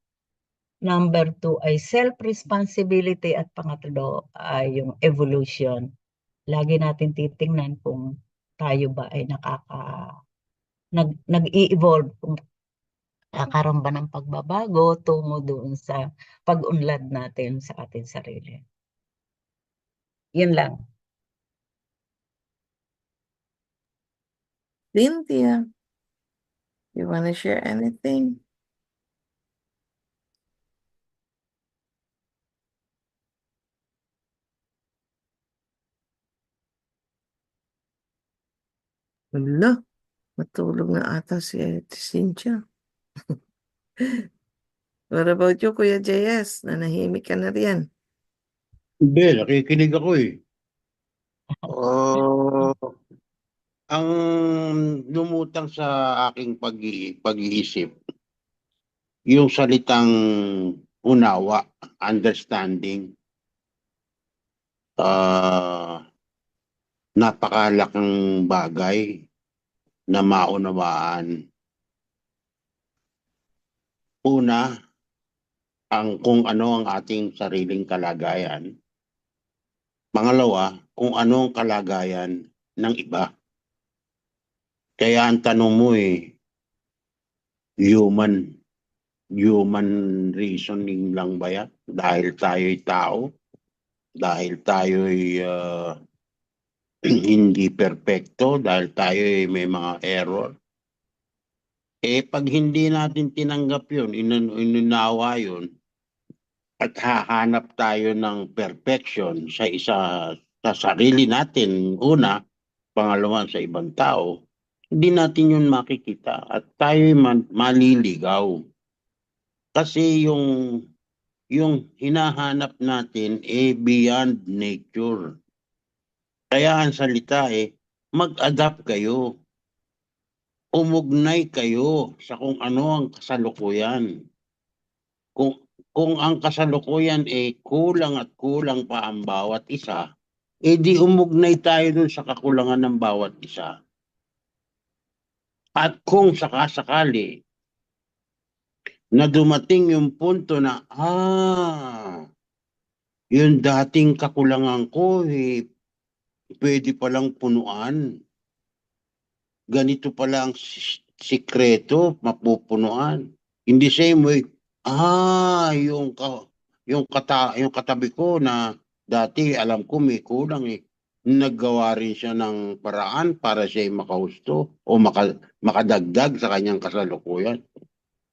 Number 2 ay self-responsibility at pangatlo ay yung evolution. Lagi natin titingnan kung tayo ba ay nag-i-evolve, kung kakaroon ba ng pagbabago tungo doon sa pag-unlad natin sa ating sarili. Yun lang. Cynthia, you want to share anything? Wala, matulog na ata si Cynthia. What about you, Kuya JS? Nanahimik ka na riyan. Hindi, nakikinig ako eh. Ang lumutang sa aking pag-iisip, yung salitang unawa, understanding, napakalaking bagay na maunawaan. Una, kung ano ang ating sariling kalagayan. Pangalawa, kung ano ang kalagayan ng iba. Kaya ang tanong mo human reasoning lang ba yan? Dahil tayo'y tao? Dahil tayo'y hindi perpekto? Dahil tayo'y may mga error? Pag hindi natin tinanggap yun, inunawa yun, at hahanap tayo ng perfection sa sarili natin, una, pangalawa sa ibang tao, hindi natin yun makikita at tayo'y maliligaw. Kasi yung hinahanap natin beyond nature. Kaya ang salita mag-adapt kayo. Umugnay kayo sa kung ano ang kasalukuyan. Kung ang kasalukuyan kulang at kulang pa ang bawat isa, di umugnay tayo dun sa kakulangan ng bawat isa. At kung sakasakali na dumating yung punto na, yung dating kakulangan ko, pwede palang punuan. Ganito pala ang sikreto, mapupunuan. In the same way, yung katabi ko na dati alam ko may kulang eh. Naggawa rin siya ng paraan para siya makahusto o makadagdag sa kanyang kasalukuyan.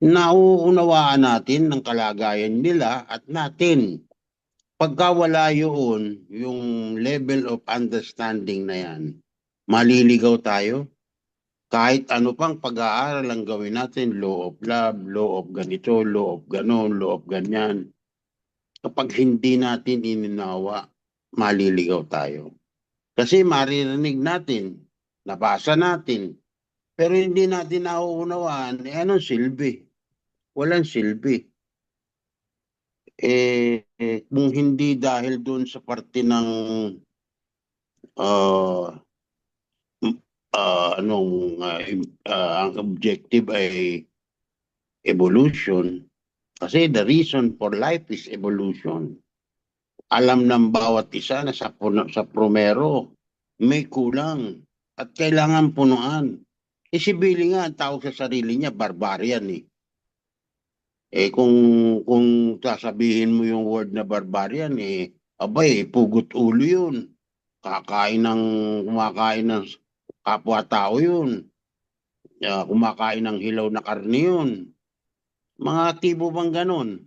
Nauunawaan natin ng kalagayan nila at natin. Pagka wala yun, yung level of understanding na yan, maliligaw tayo. Kahit ano pang pag-aaral ang gawin natin, law of love, law of ganito, law of ganon, law of ganyan. Kapag hindi natin ininawa, maliligaw tayo. Kasi maririnig natin, nabasa natin, pero hindi natin nauunawaan, anong silbi? Walang silbi. Kung hindi dahil doon sa parte ng uh, ang objective ay evolution, kasi the reason for life is evolution. Alam ng bawat isa na sa promero may kulang at kailangan punuan. Si Billy nga, ang tawag sa sarili niya, barbarian eh. Kung sasabihin mo yung word na barbarian abay, pugot ulo yun. Kumakain ng kapwa-tao yun. Kumakain ng hilaw na karne yun. Mga tipo bang ganon.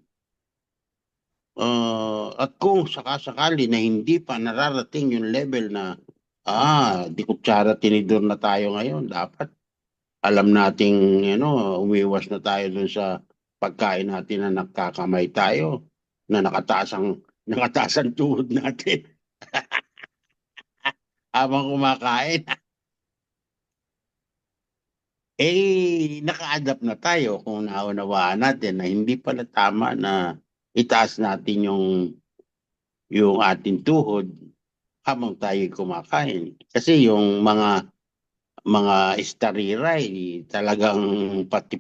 At kung sakasakali na hindi pa nararating yung level na di kutsara tinidor na tayo ngayon, dapat alam nating umiwas na tayo dun sa pagkain natin na nagkakamay tayo, na nakataas ang tuhod natin habang kumakain. Naka-adapt na tayo kung naunawaan natin na hindi pala tama na itaas natin yung ating tuhod habang tayo kumakain. Kasi yung mga istariray, talagang pati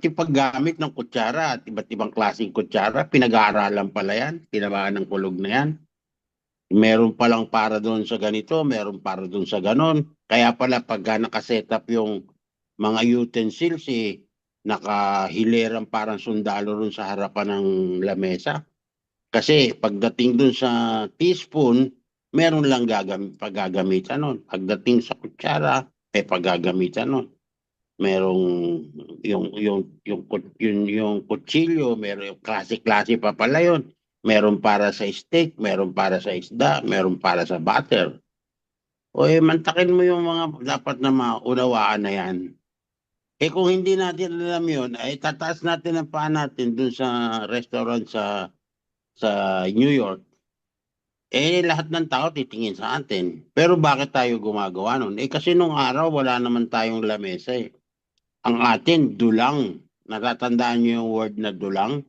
paggamit ng kutsara at iba't ibang klaseng kutsara, pinag-aaralan pala yan, tinamaan ng kulog na yan. Meron palang para doon sa ganito, meron para doon sa ganon. Kaya pala pagka nakaset up yung mga utensils, nakahilerang parang sundalo ron sa harapan ng lamesa. Kasi pagdating dun sa teaspoon, meron lang paggagamitan nun. Pagdating sa kutsara, paggagamitan nun. Merong yung kutsilyo, meron yung klase-klase pa pala yun. Meron para sa steak, meron para sa isda, meron para sa butter. Mantakin mo yung mga dapat na maunawaan na yan. Kung hindi natin alam yun, tataas natin ang paa natin dun sa restaurant sa New York. Lahat ng tao titingin sa atin. Pero bakit tayo gumagawa nun? Kasi nung araw, wala naman tayong lamesa eh. Ang atin, dulang. Natatandaan niyo yung word na dulang?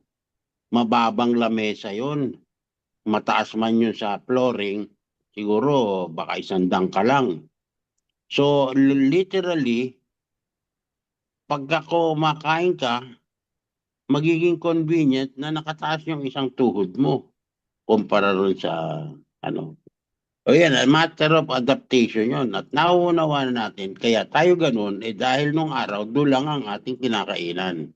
Mababang lamesa yun. Mataas man yun sa flooring, siguro baka 100 ka lang. So, literally, pagka kumakain ka, magiging convenient na nakataas yung isang tuhod mo kumpara ron sa yan, a matter of adaptation yun. At nauunawa na natin, kaya tayo ganun, dahil nung araw, dulang ang ating kinakainan.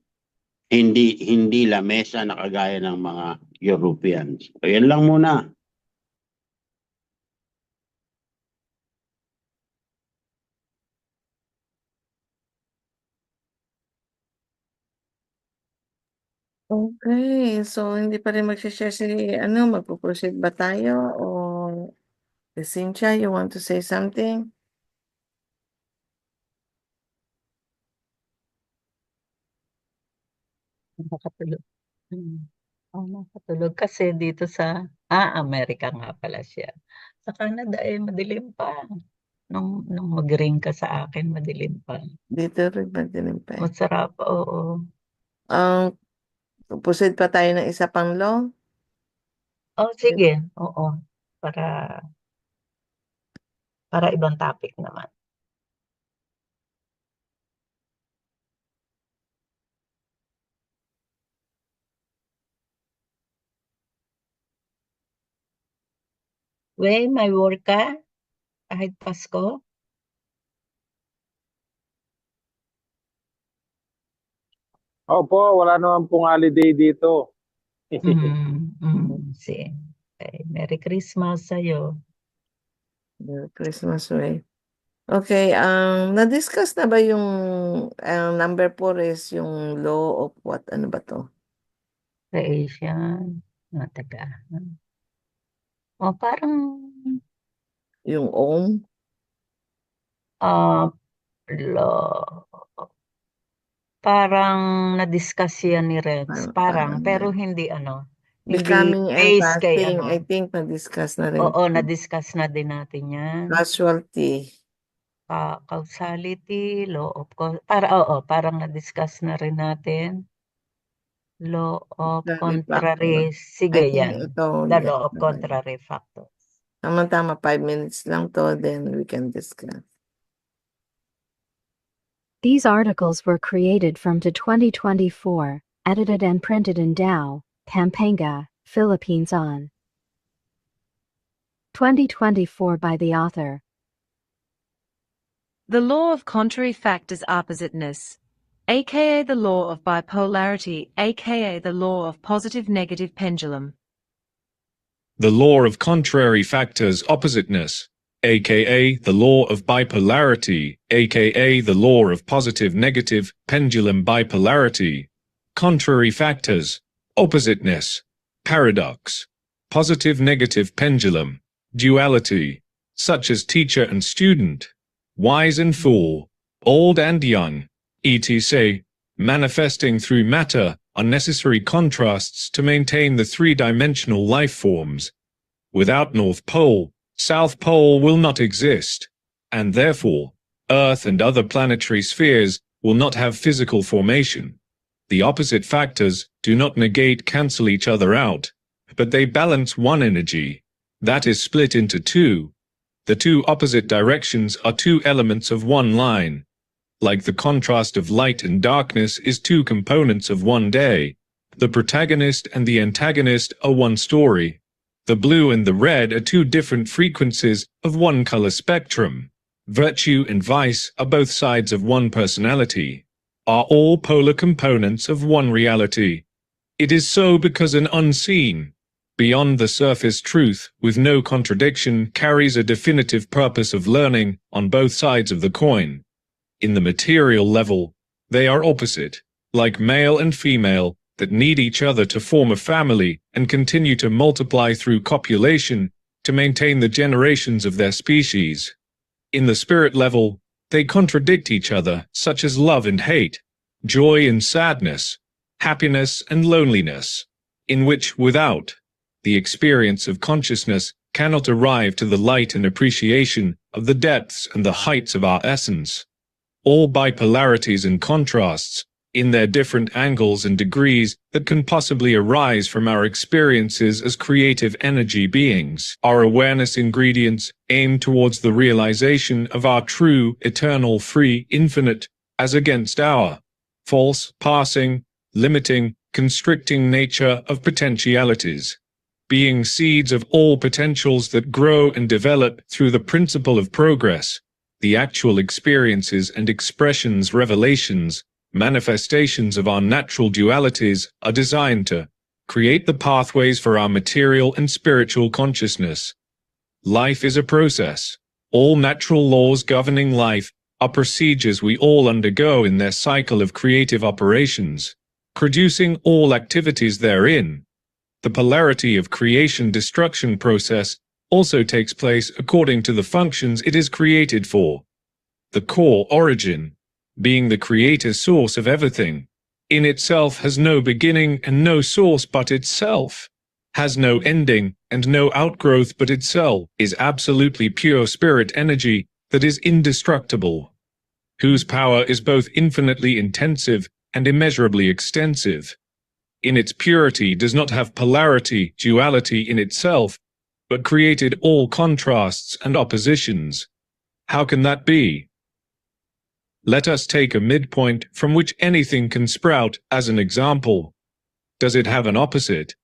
Hindi lamesa na kagaya ng mga Europeans. Yan lang muna. Okay, so hindi pa rin mag-share si magpo-proceed ba tayo o Cynthia, you want to say something? Nakatulog. Nakatulog kasi dito sa Amerika nga pala siya. Sa Canada madilim pa. Nung mag-ring ka sa akin, madilim pa. Dito rin madilim pa eh. Masarap, oo. Proceed pa tayo ng isa pang law? Sige, oo. Para ibang topic naman. We, may work ka? Kahit Pasko? Opo, wala naman pong holiday dito. See. Okay. Merry Christmas sa'yo. Merry Christmas, Way. Okay, na-discuss na ba yung number 4 is yung law of what? Ano ba to? Creation. Teka. Parang Yung ohm? law. Parang na-discuss yan ni Rex. Parang, pero hindi hindi Becoming and based kay passing, I think na-discuss na rin. Oo, na-discuss na din natin yan. Casualty. Causality, law of parang na-discuss na rin natin. Law of contrary. Sige, I think yan. ito, The yes, law of naman. contrary factors. Tama-tama, 5 minutes lang to, then we can discuss. These articles were created from to 2024, edited and printed in Dao, Pampanga, Philippines on 2024 by the author. The law of contrary factors oppositeness, aka the law of bipolarity, aka the law of positive-negative pendulum. The law of contrary factors oppositeness, aka the law of bipolarity, aka the law of positive-negative pendulum bipolarity. Contrary factors, oppositeness, paradox, positive-negative pendulum, duality, such as teacher and student, wise and fool, old and young, etc., manifesting through matter, are necessary contrasts to maintain the three-dimensional life forms. Without North Pole, South Pole will not exist, and therefore, Earth and other planetary spheres will not have physical formation. The opposite factors do not negate cancel each other out, but they balance one energy, that is split into two. The two opposite directions are two elements of one line. Like the contrast of light and darkness is two components of one day. The protagonist and the antagonist are one story. The blue and the red are two different frequencies of one color spectrum. Virtue and vice are both sides of one personality, are all polar components of one reality. It is so because an unseen, beyond the surface truth with no contradiction carries a definitive purpose of learning on both sides of the coin. In the material level, they are opposite, like male and female, that need each other to form a family and continue to multiply through copulation to maintain the generations of their species. In the spirit level, they contradict each other, such as love and hate, joy and sadness, happiness and loneliness, in which, without, the experience of consciousness cannot arrive to the light and appreciation of the depths and the heights of our essence. All bipolarities and contrasts, in their different angles and degrees that can possibly arise from our experiences as creative energy beings, are awareness ingredients aimed towards the realization of our true, eternal, free, infinite, as against our false, passing, limiting, constricting nature of potentialities, being seeds of all potentials that grow and develop through the principle of progress, the actual experiences and expressions, revelations, manifestations of our natural dualities are designed to create the pathways for our material and spiritual consciousness. Life is a process. All natural laws governing life are procedures we all undergo in their cycle of creative operations, producing all activities therein. The polarity of creation-destruction process also takes place according to the functions it is created for. The core origin, being the creator source of everything, in itself has no beginning and no source but itself, has no ending and no outgrowth but itself, is absolutely pure spirit energy that is indestructible, whose power is both infinitely intensive and immeasurably extensive. In its purity does not have polarity, duality in itself, but created all contrasts and oppositions. How can that be? Let us take a midpoint from which anything can sprout as an example. Does it have an opposite?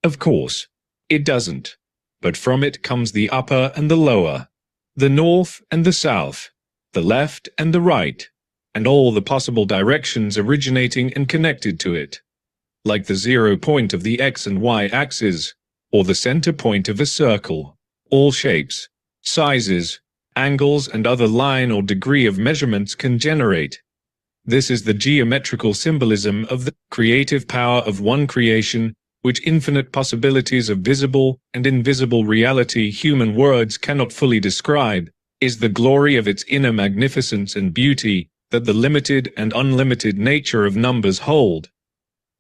Of course, it doesn't. but from it comes the upper and the lower, the north and the south, the left and the right, and all the possible directions originating and connected to it, like the 0 point of the x and y axis, or the center point of a circle, all shapes, sizes, angles and other line or degree of measurements can generate. This is the geometrical symbolism of the creative power of one creation, which infinite possibilities of visible and invisible reality human words cannot fully describe, is the glory of its inner magnificence and beauty that the limited and unlimited nature of numbers hold.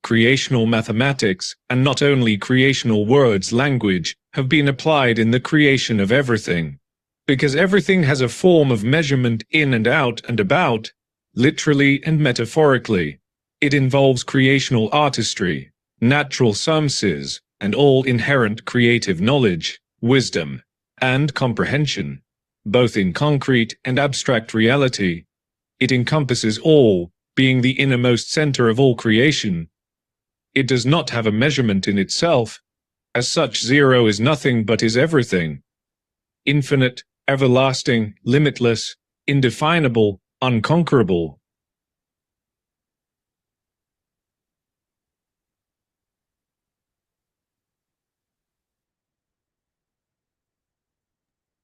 Creational mathematics, and not only creational words language, have been applied in the creation of everything. Because everything has a form of measurement in and out and about, literally and metaphorically. It involves creational artistry, natural sciences, and all inherent creative knowledge, wisdom, and comprehension, both in concrete and abstract reality. It encompasses all, being the innermost center of all creation. It does not have a measurement in itself. As such, 0 is nothing but is everything. Infinite, everlasting, limitless, indefinable, unconquerable.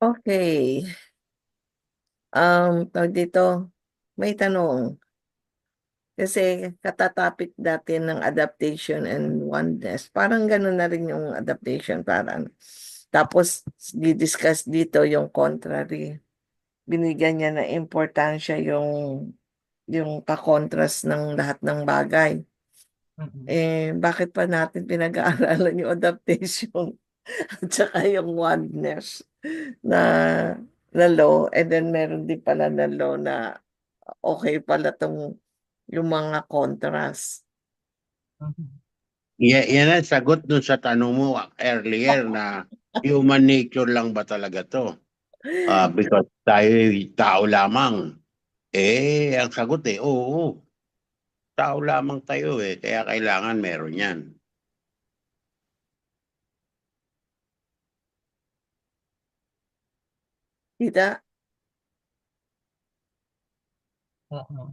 Okay. Tawag dito, may tanong. Kasi katatapik dati ng adaptation and oneness. Parang gano'n na rin yung adaptation. Parang. Tapos, di-discuss dito yung contrary. Binigyan niya na importansya yung ka-contrast ng lahat ng bagay. Bakit pa natin pinag-aaralan yung adaptation at saka yung oneness na law, and then meron din pala na law na okay pala yung mga contrast. Yan ang sagot dun sa tanong mo earlier na human nature lang ba talaga to? Because tayo tao lamang. Ang sagot oo. Tao lamang tayo kaya kailangan meron yan. Tita? Oo.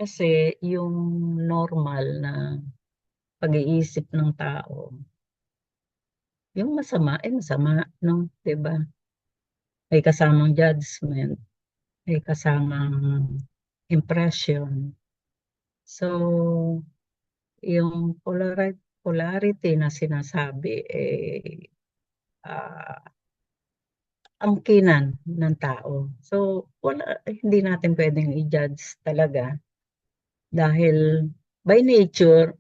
Kasi yung normal na pag-iisip ng tao, yung masama, masama, no? Diba? May kasamang judgment, may kasamang impression. So, yung polarity na sinasabi, angkinan ng tao. So, hindi natin pwedeng i-judge talaga dahil by nature,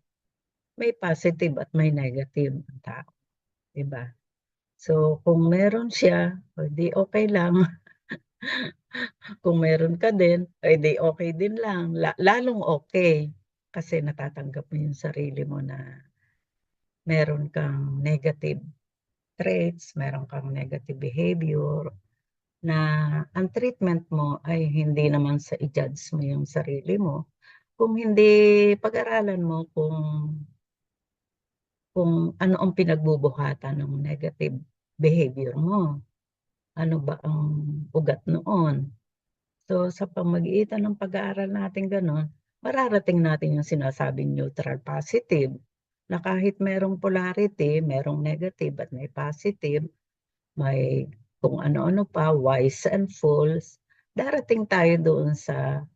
may positive at may negative ang tao. Diba? So, kung meron siya, di okay lang. Kung meron ka din, di okay din lang. Lalong okay. Kasi natatanggap mo yung sarili mo na meron kang negative traits, meron kang negative behavior, na ang treatment mo ay hindi naman sa i-judge mo yung sarili mo, kung hindi pag-aralan mo kung ano ang pinagbubuhatan ng negative behavior mo. Ano ba ang ugat noon? So sa pamagitan ng pag-aaral natin gano'n, mararating natin yung sinasabing neutral positive, na kahit merong polarity, merong negative at may positive, may kung ano-ano pa, wise and false, darating tayo doon sa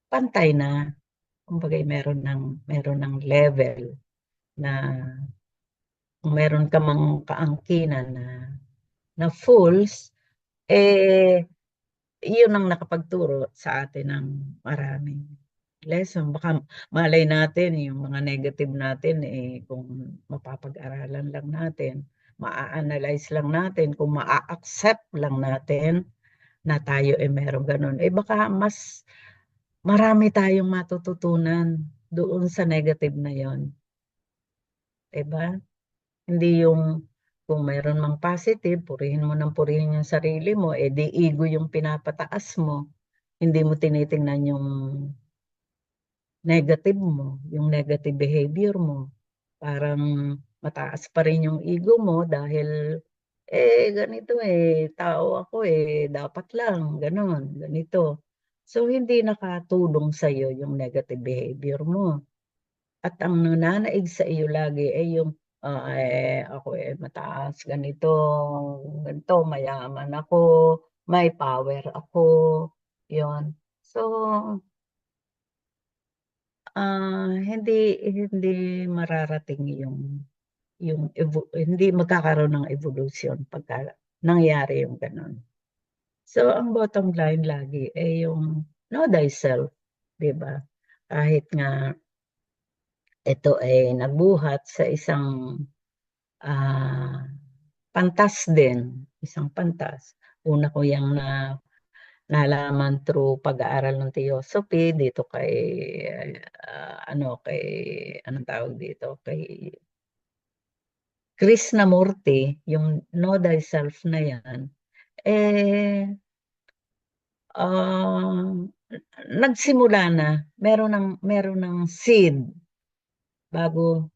pantay na, kumbaga meron ng level na kung meron ka mang kaangkinan na false, yun ang nakapagturo sa atin ng maraming lesson. Baka malay natin yung mga negative natin kung mapapag-aralan lang natin, maa-analyze lang natin, kung maa-accept lang natin na tayo meron ganun. Baka mas marami tayong matututunan doon sa negative na yon. Diba? Hindi yung kung meron mang positive, purihin mo ng purihin yung sarili mo, di ego yung pinapataas mo. Hindi mo tinitingnan yung negative mo, yung negative behavior mo. Parang mataas pa rin yung ego mo dahil ganito tao ako dapat lang, ganon, ganito. So, hindi nakatulong sa'yo yung negative behavior mo. At ang nananaig sa iyo lagi ay yung ako mataas, ganito, mayaman ako, may power ako, yon. So, hindi mararating hindi magkakaroon ng evolution pagka nangyari yung ganun. So, ang bottom line lagi ay yung know thyself, di ba? Kahit nga ito ay nagbuhat sa isang pantas din, isang pantas. Una ko yung nalaman through pag-aaral ng theosophy dito kay anong tawag dito, kay Krishnamurti, yung know thyself na yan, nagsimula na, meron ng seed bago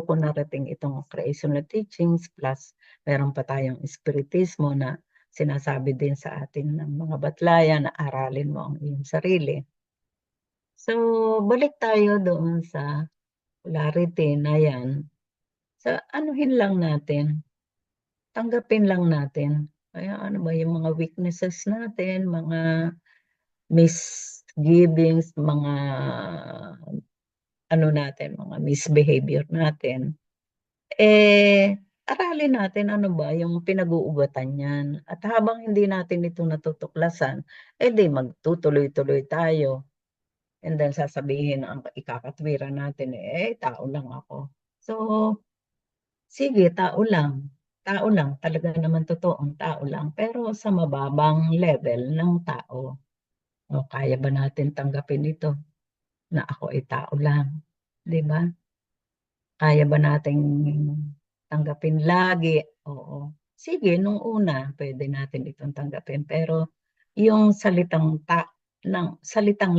ko narating itong creational teachings, plus meron pa tayong spiritismo na sinasabi din sa atin ng mga batlaya na aralin mo ang iyong sarili. So, balik tayo doon sa polarity na yan. So, anuhin lang natin, tanggapin lang natin. Kaya ano ba yung mga weaknesses natin, mga misgivings, mga mga misbehavior natin. Aralin natin ano ba yung pinag-uugatan niyan. At habang hindi natin ito natutuklasan, di magtutuloy-tuloy tayo. And then sasabihin ang ikakatwiran natin, tao lang ako. So, sige, tao lang. Tao lang, talaga naman totoong tao lang. Pero sa mababang level ng tao. O, kaya ba natin tanggapin ito na ako ay tao lang? Di ba? Kaya ba nating tanggapin lagi? Oo. Sige, nung una, pwede natin itong tanggapin. Pero yung salitang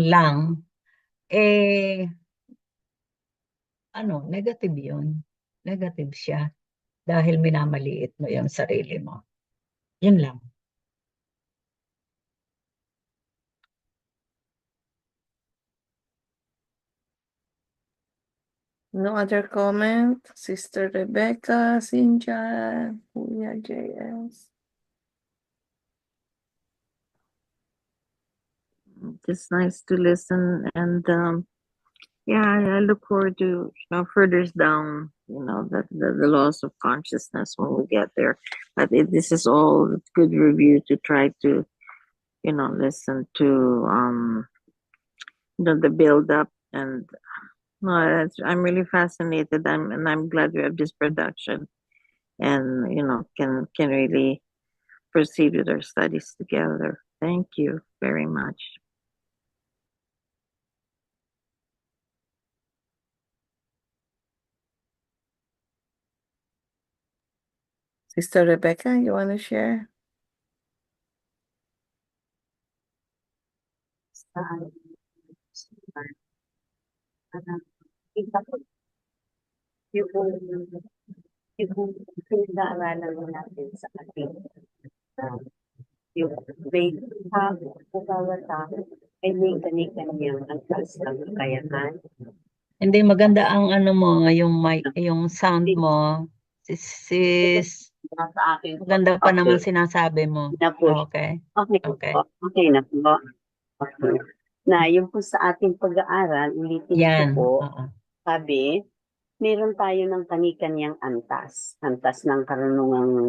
lang, negative yun. Negative siya. Dahil minamaliit mo yung sarili mo. Yun lang. No other comment? Sister Rebecca, Cynthia, Kuya JS. It's nice to listen, and I look forward to further down the loss of consciousness when we get there. But this is all good review to try to listen to the build up, and I'm really fascinated. I'm glad we have this production, and can really proceed with our studies together. Thank you very much. Sister Rebecca, you want to share? Yung pinag-aaralan natin sa ating yung may bawat tao ay may kani-kanyang ang taas ng kakayahan. Hindi maganda ang yung sound mo. Sis, Sa akin po. maganda pa naman sinasabi mo. Okay. Okay na po. Okay. Na yung po sa ating pag-aaral, ulitin ko po, sabi, meron tayo ng kani-kanyang antas. Antas ng karunungang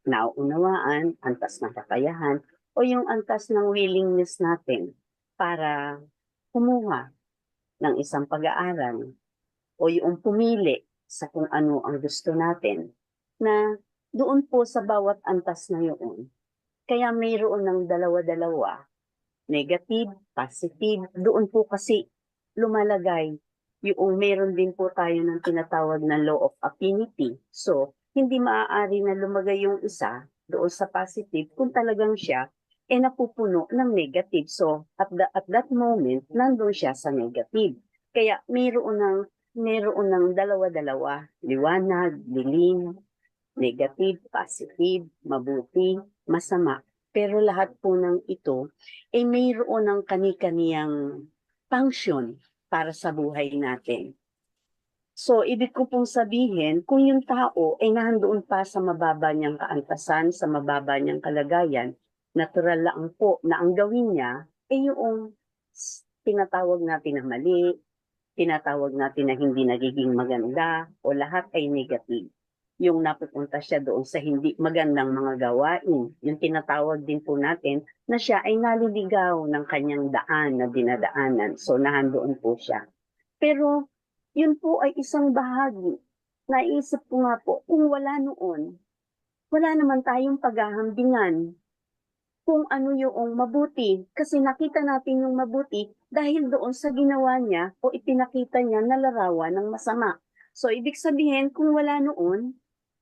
naunawaan, antas ng kakayahan, o yung antas ng willingness natin para kumuha ng isang pag-aaral o yung pumili sa kung ano ang gusto natin na doon po sa bawat antas na yun. Kaya mayroon ng dalawa-dalawa, negative, positive, doon po kasi lumalagay yung meron din po tayo ng tinatawag na law of affinity. So, hindi maaari na lumagay yung isa doon sa positive kung talagang siya napupuno ng negative. So, at that moment, nandun siya sa negative. Kaya mayroon ng meron ng dalawa-dalawa, liwanag, dilim, negative, positive, mabuti, masama. Pero lahat po ng ito ay mayroon ng kani-kaniyang function para sa buhay natin. So, ibig ko pong sabihin, kung yung tao ay nandoon pa sa mababa niyang kaantasan, sa mababa niyang kalagayan, natural lang po na ang gawin niya ay yung tinatawag natin na mali, tinatawag natin na hindi nagiging maganda, o lahat ay negative. Yung napupunta siya doon sa hindi magandang mga gawain, yung tinatawag din po natin na siya ay naliligaw ng kanyang daan na dinadaanan. So, nahandoon po siya. Pero, yun po ay isang bahagi. Naisip ko nga po, kung wala noon, wala naman tayong paghahambingan kung ano yung mabuti. Kasi nakita natin yung mabuti dahil doon sa ginawa niya o ipinakita niya na larawan ng masama. So, ibig sabihin, kung wala noon,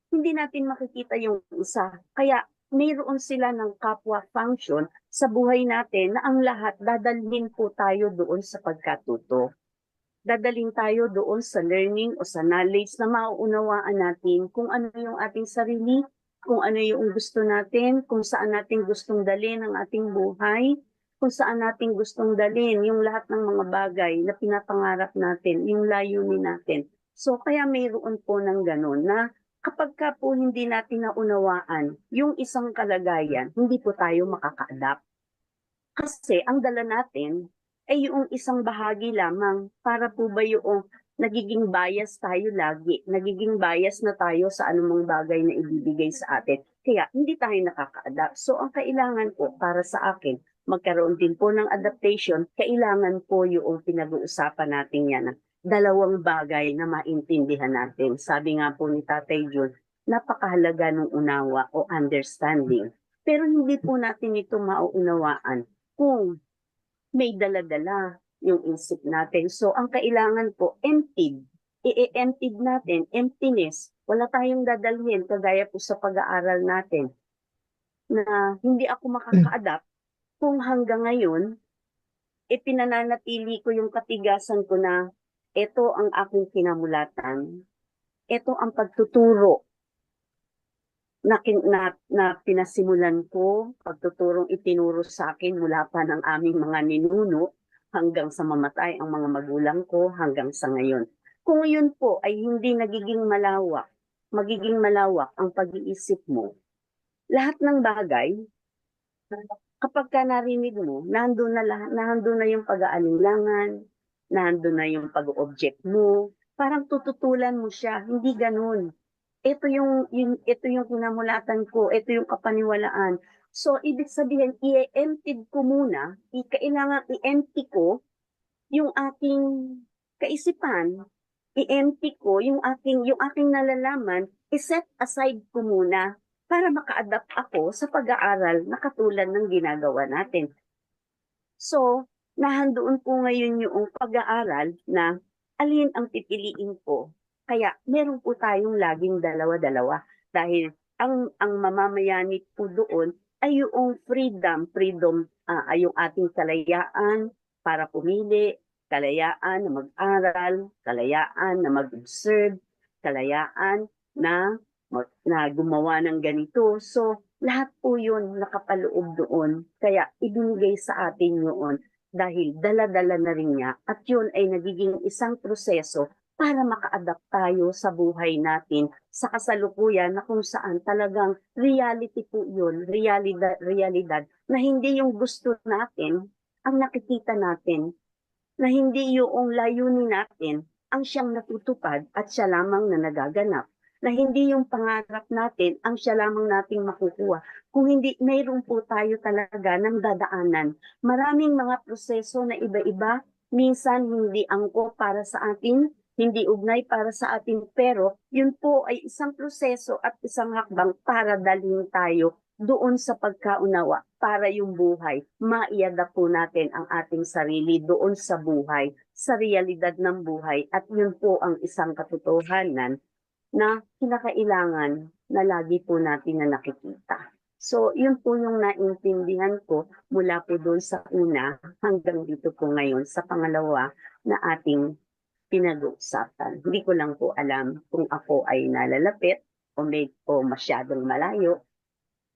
hindi natin makikita yung isa. Kaya, mayroon sila ng kapwa function sa buhay natin na ang lahat dadalhin po tayo doon sa pagkatuto. Dadalhin tayo doon sa learning o sa knowledge na mauunawaan natin kung ano yung ating sarili, kung ano yung gusto natin, kung saan natin gustong dalhin ang ating buhay, kung saan natin gustong dalhin yung lahat ng mga bagay na pinapangarap natin, yung layunin natin. So, kaya mayroon po ng ganun na kapag ka po hindi natin naunawaan yung isang kalagayan, hindi po tayo makaka-adapt. Kasi ang dala natin ay yung isang bahagi lamang para po ba yung nagiging bias tayo lagi, nagiging bias na tayo sa anumang bagay na ibibigay sa atin. Kaya hindi tayo nakaka-adapt. So ang kailangan po para sa akin, magkaroon din po ng adaptation, kailangan po yung pinag-uusapan natin yan, dalawang bagay na maintindihan natin. Sabi nga po ni Tatay Jun, napakahalaga ng unawa o understanding. Pero hindi po natin ito mauunawaan kung may dala-dala yung isip natin. So, ang kailangan po, emptied. I-emptied natin, emptiness. Wala tayong dadalhin, kagaya po sa pag-aaral natin, na hindi ako makaka-adapt kung hanggang ngayon, pinananatili ko yung katigasan ko na ito ang aking kinamulatan, ito ang pagtuturo na pinasimulan ko, pagtuturong itinuro sa akin mula pa ng aming mga ninuno hanggang sa mamatay ang mga magulang ko hanggang sa ngayon. Kung yun po ay hindi nagiging malawak, magiging malawak ang pag-iisip mo, lahat ng bagay, kapag ka narinig mo, nandun na yung pag-aalinlangan, nandun na yung pag-object mo, parang tututulan mo siya, hindi ganun. Ito yung kinamulatan ko, ito yung kapaniwalaan. So, ibig sabihin, i-empty ko muna, kailangan i-empty ko yung aking kaisipan, i-empty ko yung aking nalalaman, i-set aside ko muna para maka-adapt ako sa pag-aaral na katulad ng ginagawa natin. So, nahandoon po ngayon yung pag-aaral na alin ang pipiliin ko. Kaya meron po tayong laging dalawa-dalawa dahil ang mamamayani po doon ay yung freedom ay yung ating kalayaan para pumili, kalayaan na mag-aral, kalayaan na mag-observe, kalayaan na gumawa ng ganito. So, lahat po yun nakapaloob doon. Kaya ibinigay sa atin yun dahil dala-dala na rin niya at yun ay nagiging isang proseso para maka-adapt tayo sa buhay natin sa kasalukuyan na kung saan talagang reality po yun, realidad na hindi yung gusto natin ang nakikita natin, na hindi yung layunin natin ang siyang natutupad at siya lamang na nagaganap, na hindi yung pangarap natin ang siya lamang nating makukuha. Kung hindi, mayroon po tayo talaga ng dadaanan. Maraming mga proseso na iba-iba, minsan hindi angko para sa atin, hindi ugnay para sa atin, pero yun po ay isang proseso at isang hakbang para dalhin tayo doon sa pagkaunawa para yung buhay, maiada po natin ang ating sarili doon sa buhay, sa realidad ng buhay, at yun po ang isang katotohanan na kinakailangan na lagi po natin na nakikita. So, yun po yung naintindihan ko mula po doon sa una hanggang dito po ngayon sa pangalawa na ating pinag-uusapan. Hindi ko lang po alam kung ako ay nalalapit o masyadong malayo.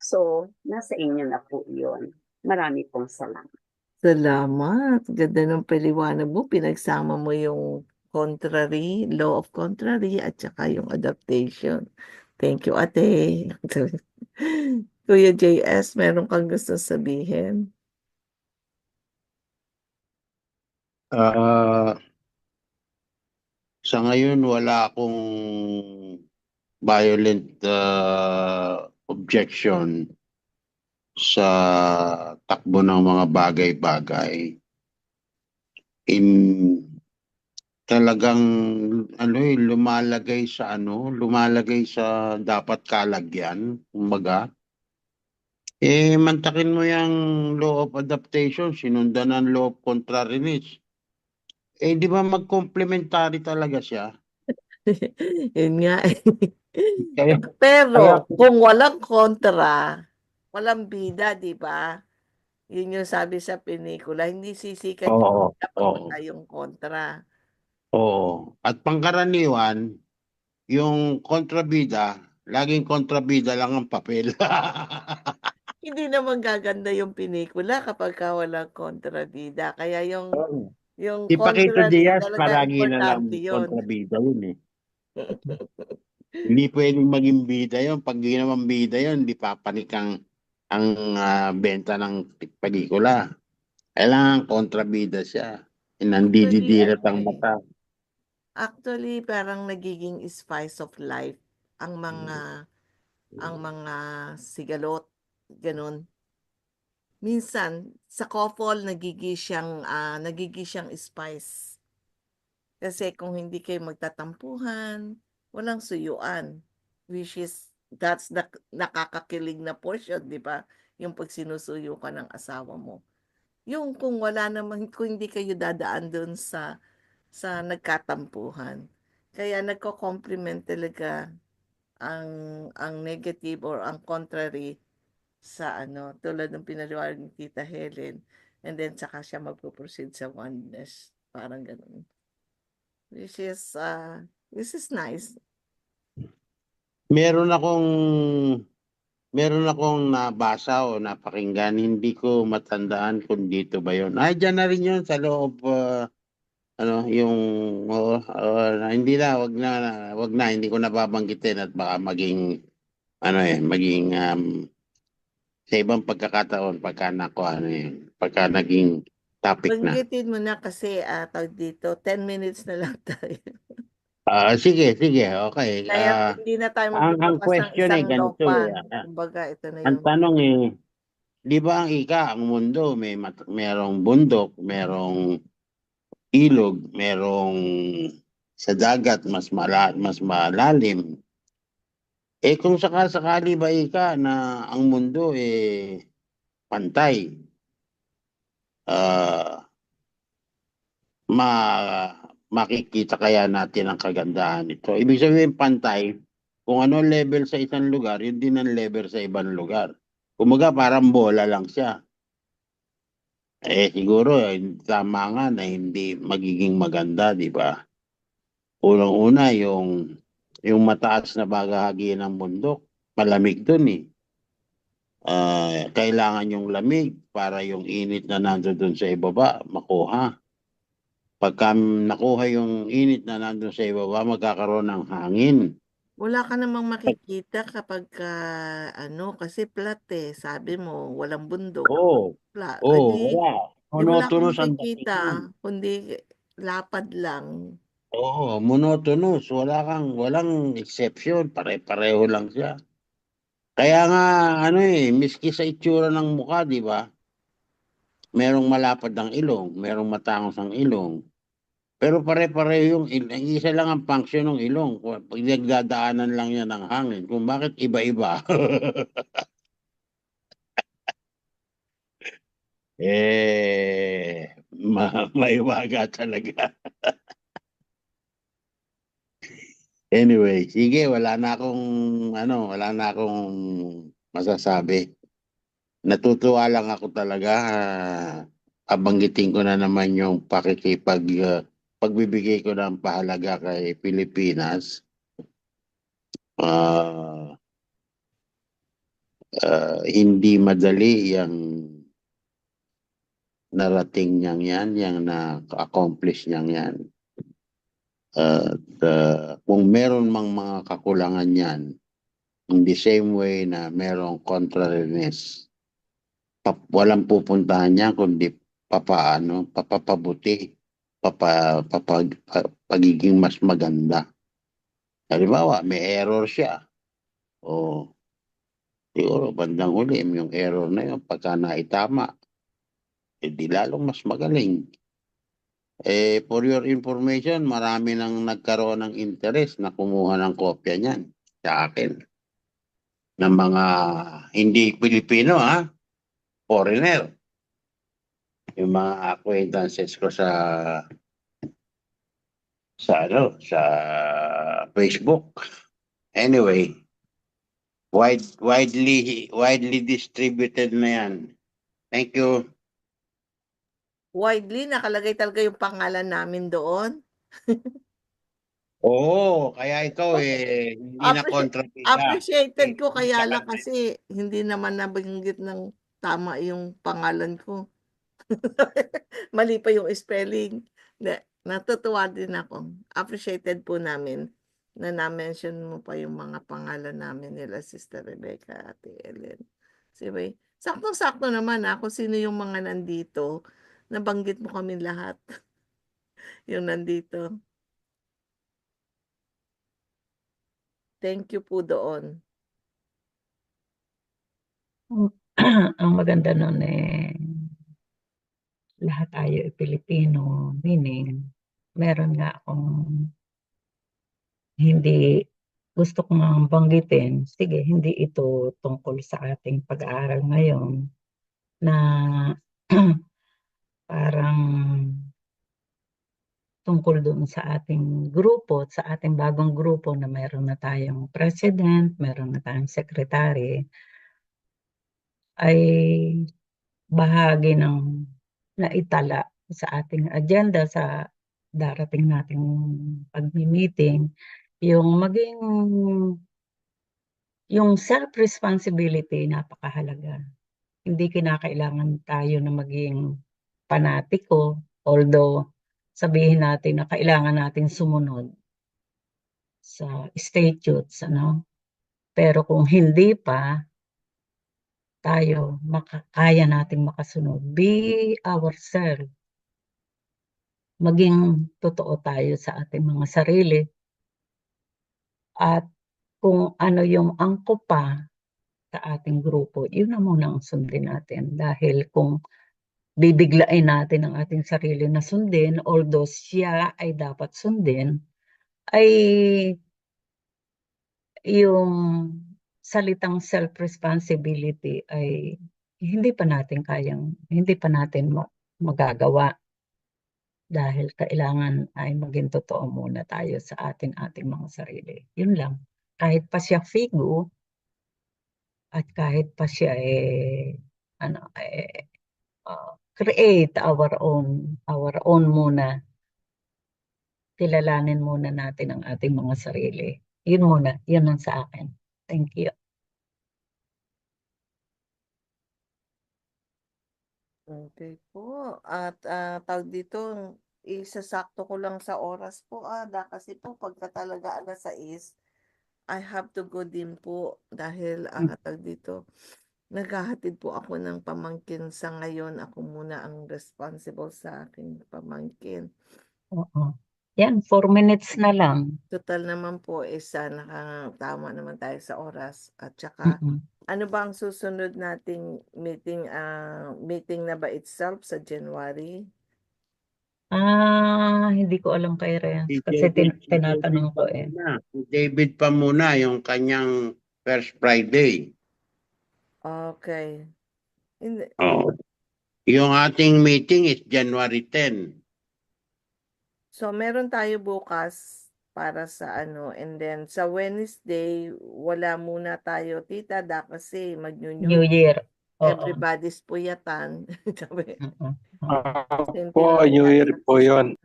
So, nasa inyo na po yun. Marami pong salamat. Salamat. Ganda ng paliwanag mo. Pinagsama mo yung contrary, law of contrary, at saka yung adaptation. Thank you, ate. Kuya JS, meron kang gusto sabihin? Sa ngayon, wala akong violent objection sa takbo ng mga bagay-bagay. Talagang lumalagay sa dapat kalagyan, kumbaga. Mantakin mo yung law of adaptation, sinundan ng law of contrariness. Di ba mag-complementary talaga siya? Yun nga. Kaya Pero kung walang kontra, walang bida, di ba? Yun yung sabi sa pelikula, hindi sisikat yung bida pag wala yung kontra. Oo. At pangkaraniwan, yung kontrabida, laging kontrabida lang ang papel. Hindi naman gaganda yung pelikula kapag walang kontrabida. Kaya yung Si Paquito contrary, Diaz, talaga palagi na lang importante yun. kontrabida yun eh. Hindi pwedeng maging bida yun. Pag ginawang bida yun, di papanik ang benta ng pelikula. Kailangan kontrabida siya. Nandididilat ang mata. Actually, parang nagiging spice of life ang mga sigalot, ganun. Minsan sa couple nagiging siyang spice. Kasi kung hindi kayo magtatampuhan, walang suyuan. Which is, that's the nakakakilig na portion, di ba? Yung pag sinusuyo ka ng asawa mo. Yung kung hindi kayo dadaan dun sa nagkatampuhan. Kaya nagko-complement talaga ang negative or ang contrary sa tulad ng pinaliwanag ni Tita Helen, and then saka siya magpo-proceed sa oneness. Parang ganun. Which is nice. Meron akong nabasa o napakinggan, hindi ko matandaan kung dito ba yun. Diyan na rin yun sa loob, hindi na, wag na, hindi ko nababanggitin at baka maging sa ibang pagkakataon pagka naging topic na. Banggitin mo na kasi tawag dito, 10 minutes na lang tayo. Sige, okay. Kaya hindi na tayo Ang magbubukas ng question isang ganito lopan. Kumbaga, ito na ang yung tanong di ba ang mundo merong bundok, merong ilog, merong sa dagat mas malalim. Kung sakali ba na ang mundo pantay, makikita kaya natin ang kagandahan nito. Ibig sabihin pantay, kung ano level sa isang lugar, yun din ang level sa ibang lugar. Kumaga parang bola lang siya. Siguro tama nga na hindi magiging maganda, di ba? Unang-una yung mataas na bahagi ng bundok, malamig dun eh. Kailangan yung lamig para yung init na nandoon sa ibaba makuha. Pagka nakuha yung init na nandoon sa ibaba, magkakaroon ng hangin. Wala ka namang makikita kapag kasi flat sabi mo, walang bundok. Flat. Wala. Wala kang Monotonous ang makikita, dating. kundi lapad lang. Monotonous. Walang exception. Pare-pareho lang siya. Kaya nga, miski sa itsura ng mukha, di ba? Merong malapad ang ilong, merong matangos ang ilong. Pero pare-pareho yung isa lang ang function ng ilong. Pag nagdadaanan lang yan ng hangin. Kung bakit iba-iba. Maiwaga talaga. Anyway, sige, wala na akong masasabi. Natutuwa lang ako talaga. Abanggitin ko na naman yung pagbibigay ko ng pahalaga kay Pilipinas, ah, hindi madali yung narating niyang yan, yung na-accomplish niyang yan. At kung meron mang mga kakulangan yan, in the same way na merong contrariness, walang pupuntahan niya kundi papapabuti, pagiging mas maganda. Halimbawa, may error siya. O siguro bandang huli, yung error na yun, pagka naitama, di lalong mas magaling. For your information, marami nang nagkaroon ng interest na kumuha ng kopya niyan sa akin. Ng mga hindi Pilipino, foreigner. Yung mga acquaintances ko sa Facebook. Anyway, widely distributed na yan. Thank you. Widely, nakalagay talaga yung pangalan namin doon. Oo, kaya ikaw hindi na kontrabida. Appreciated ko, kaya lang kasi hindi naman nabanggit ng tama yung pangalan ko. Mali pa yung spelling. Natutuwa din ako. Appreciated po namin na na-mention mo pa yung mga pangalan namin nila, Sister Rebecca, Ate Ellen. Sige, saktong-sakto naman kung sino yung mga nandito. Nabanggit mo kami lahat. Yung nandito. Thank you po doon. Ang maganda nun lahat tayo Pilipino, meaning meron nga akong hindi gusto ko nga banggitin, sige, hindi ito tungkol sa ating pag-aaral ngayon na parang tungkol doon sa ating grupo, sa ating bagong grupo na meron na tayong president, meron na tayong secretary, ay bahagi ng naitala sa ating agenda sa darating nating pag-meeting, yung self-responsibility napakahalaga. Hindi kinakailangan tayo na maging panatiko, although sabihin natin na kailangan natin sumunod sa statutes, pero kung hindi pa tayo kaya nating makasunod, be ourselves, maging totoo tayo sa ating mga sarili, at kung ano yung angkop pa sa ating grupo, yun na muna ang sundin natin. Dahil kung bibiglain natin ang ating sarili na sundin, although siya ay dapat sundin, ay yung salitang self-responsibility ay hindi pa natin magagawa. Dahil kailangan ay maging totoo muna tayo sa ating mga sarili. Yun lang. Kahit pa siya figo, at kahit pa siya create our own muna. Kilalanin muna natin ang ating mga sarili. Yun muna, yun ang sa akin. Thank you. Okay po. At tawag dito, isasakto ko lang sa oras po, kasi po pagka talaga alas 6, I have to go din po dahil tawag dito, naghahatid po ako ng pamangkin sa ngayon. Ako muna ang responsible sa aking pamangkin. Oo. Yan, 4 minutes na lang. Total naman po nakatama naman tayo sa oras. At saka, ano ba ang susunod nating meeting? Meeting na ba itself sa January? Hindi ko alam kay Renz kasi tinatanong ko Si David pa muna yung kanyang first Friday. Okay. Yung ating meeting is January 10. So, meron tayo bukas para sa and then sa Wednesday, wala muna tayo, Tita Da, kasi New Year. Everybody's puyatan. Po, New Year po yun.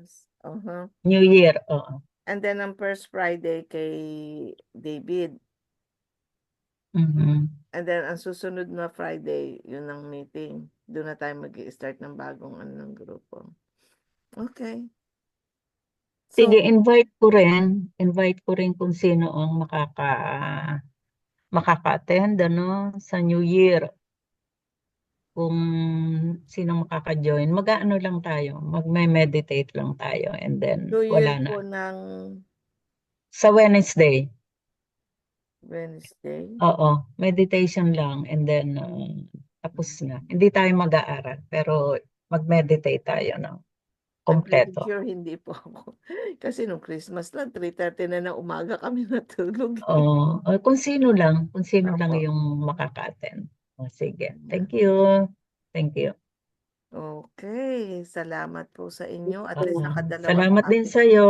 Uh-huh. New Year, oo. And then ang first Friday kay David. Mhm. And then ang susunod na Friday, yun ang meeting. Doon na tayo mag-i-start ng bagong ng grupo. Okay. Sige, So, invite ko rin kung sino ang makaka-attend sa New Year. Kung sino makaka-join, mag-aano lang tayo, magme-meditate lang tayo and then New wala Year na. po ng Sa Wednesday, Wednesday. oo, meditation lang and then tapos na. Hindi tayo mag-aaral, pero mag-meditate tayo ng I'm pretty kompleto. sure hindi po ako. Kasi nung Christmas lang, 3:30 na ng umaga kami natulog. Oh, kung sino lang Opo. yung makaka-attend. Oh, sige. Thank you. Thank you. Okay, salamat po sa inyo. At least Oo. nakadalawang Salamat din topic. sa'yo.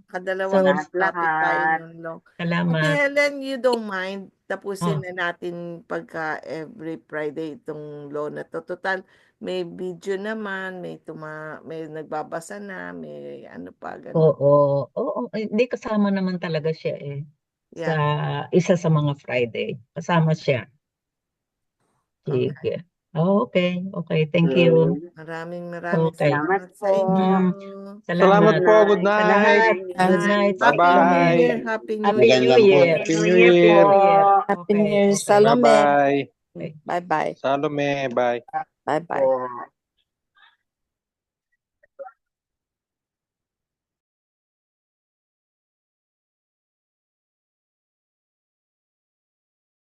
Nakadalawang So, topic tayo lahat. ng long. Okay, salamat. Helen, you don't mind tapusin Oh. na natin pagka every Friday itong law na to. Total, may video naman, may nagbabasa na, may ano pa, ganun. Oo. Hindi kasama naman talaga siya sa isa sa mga Friday. Kasama siya. Okay. Sige. Okay. Thank you. Maraming Okay. salamat sa po. inyo. Salamat po. Good Sa night. lahat. Good night. Happy New Bye-bye. Year. Happy New Happy Year. Magandang po. Happy New Year. Happy Okay. New Year, Okay. Salome. Bye-bye. Bye-bye. Salome, bye. Bye-bye. Po.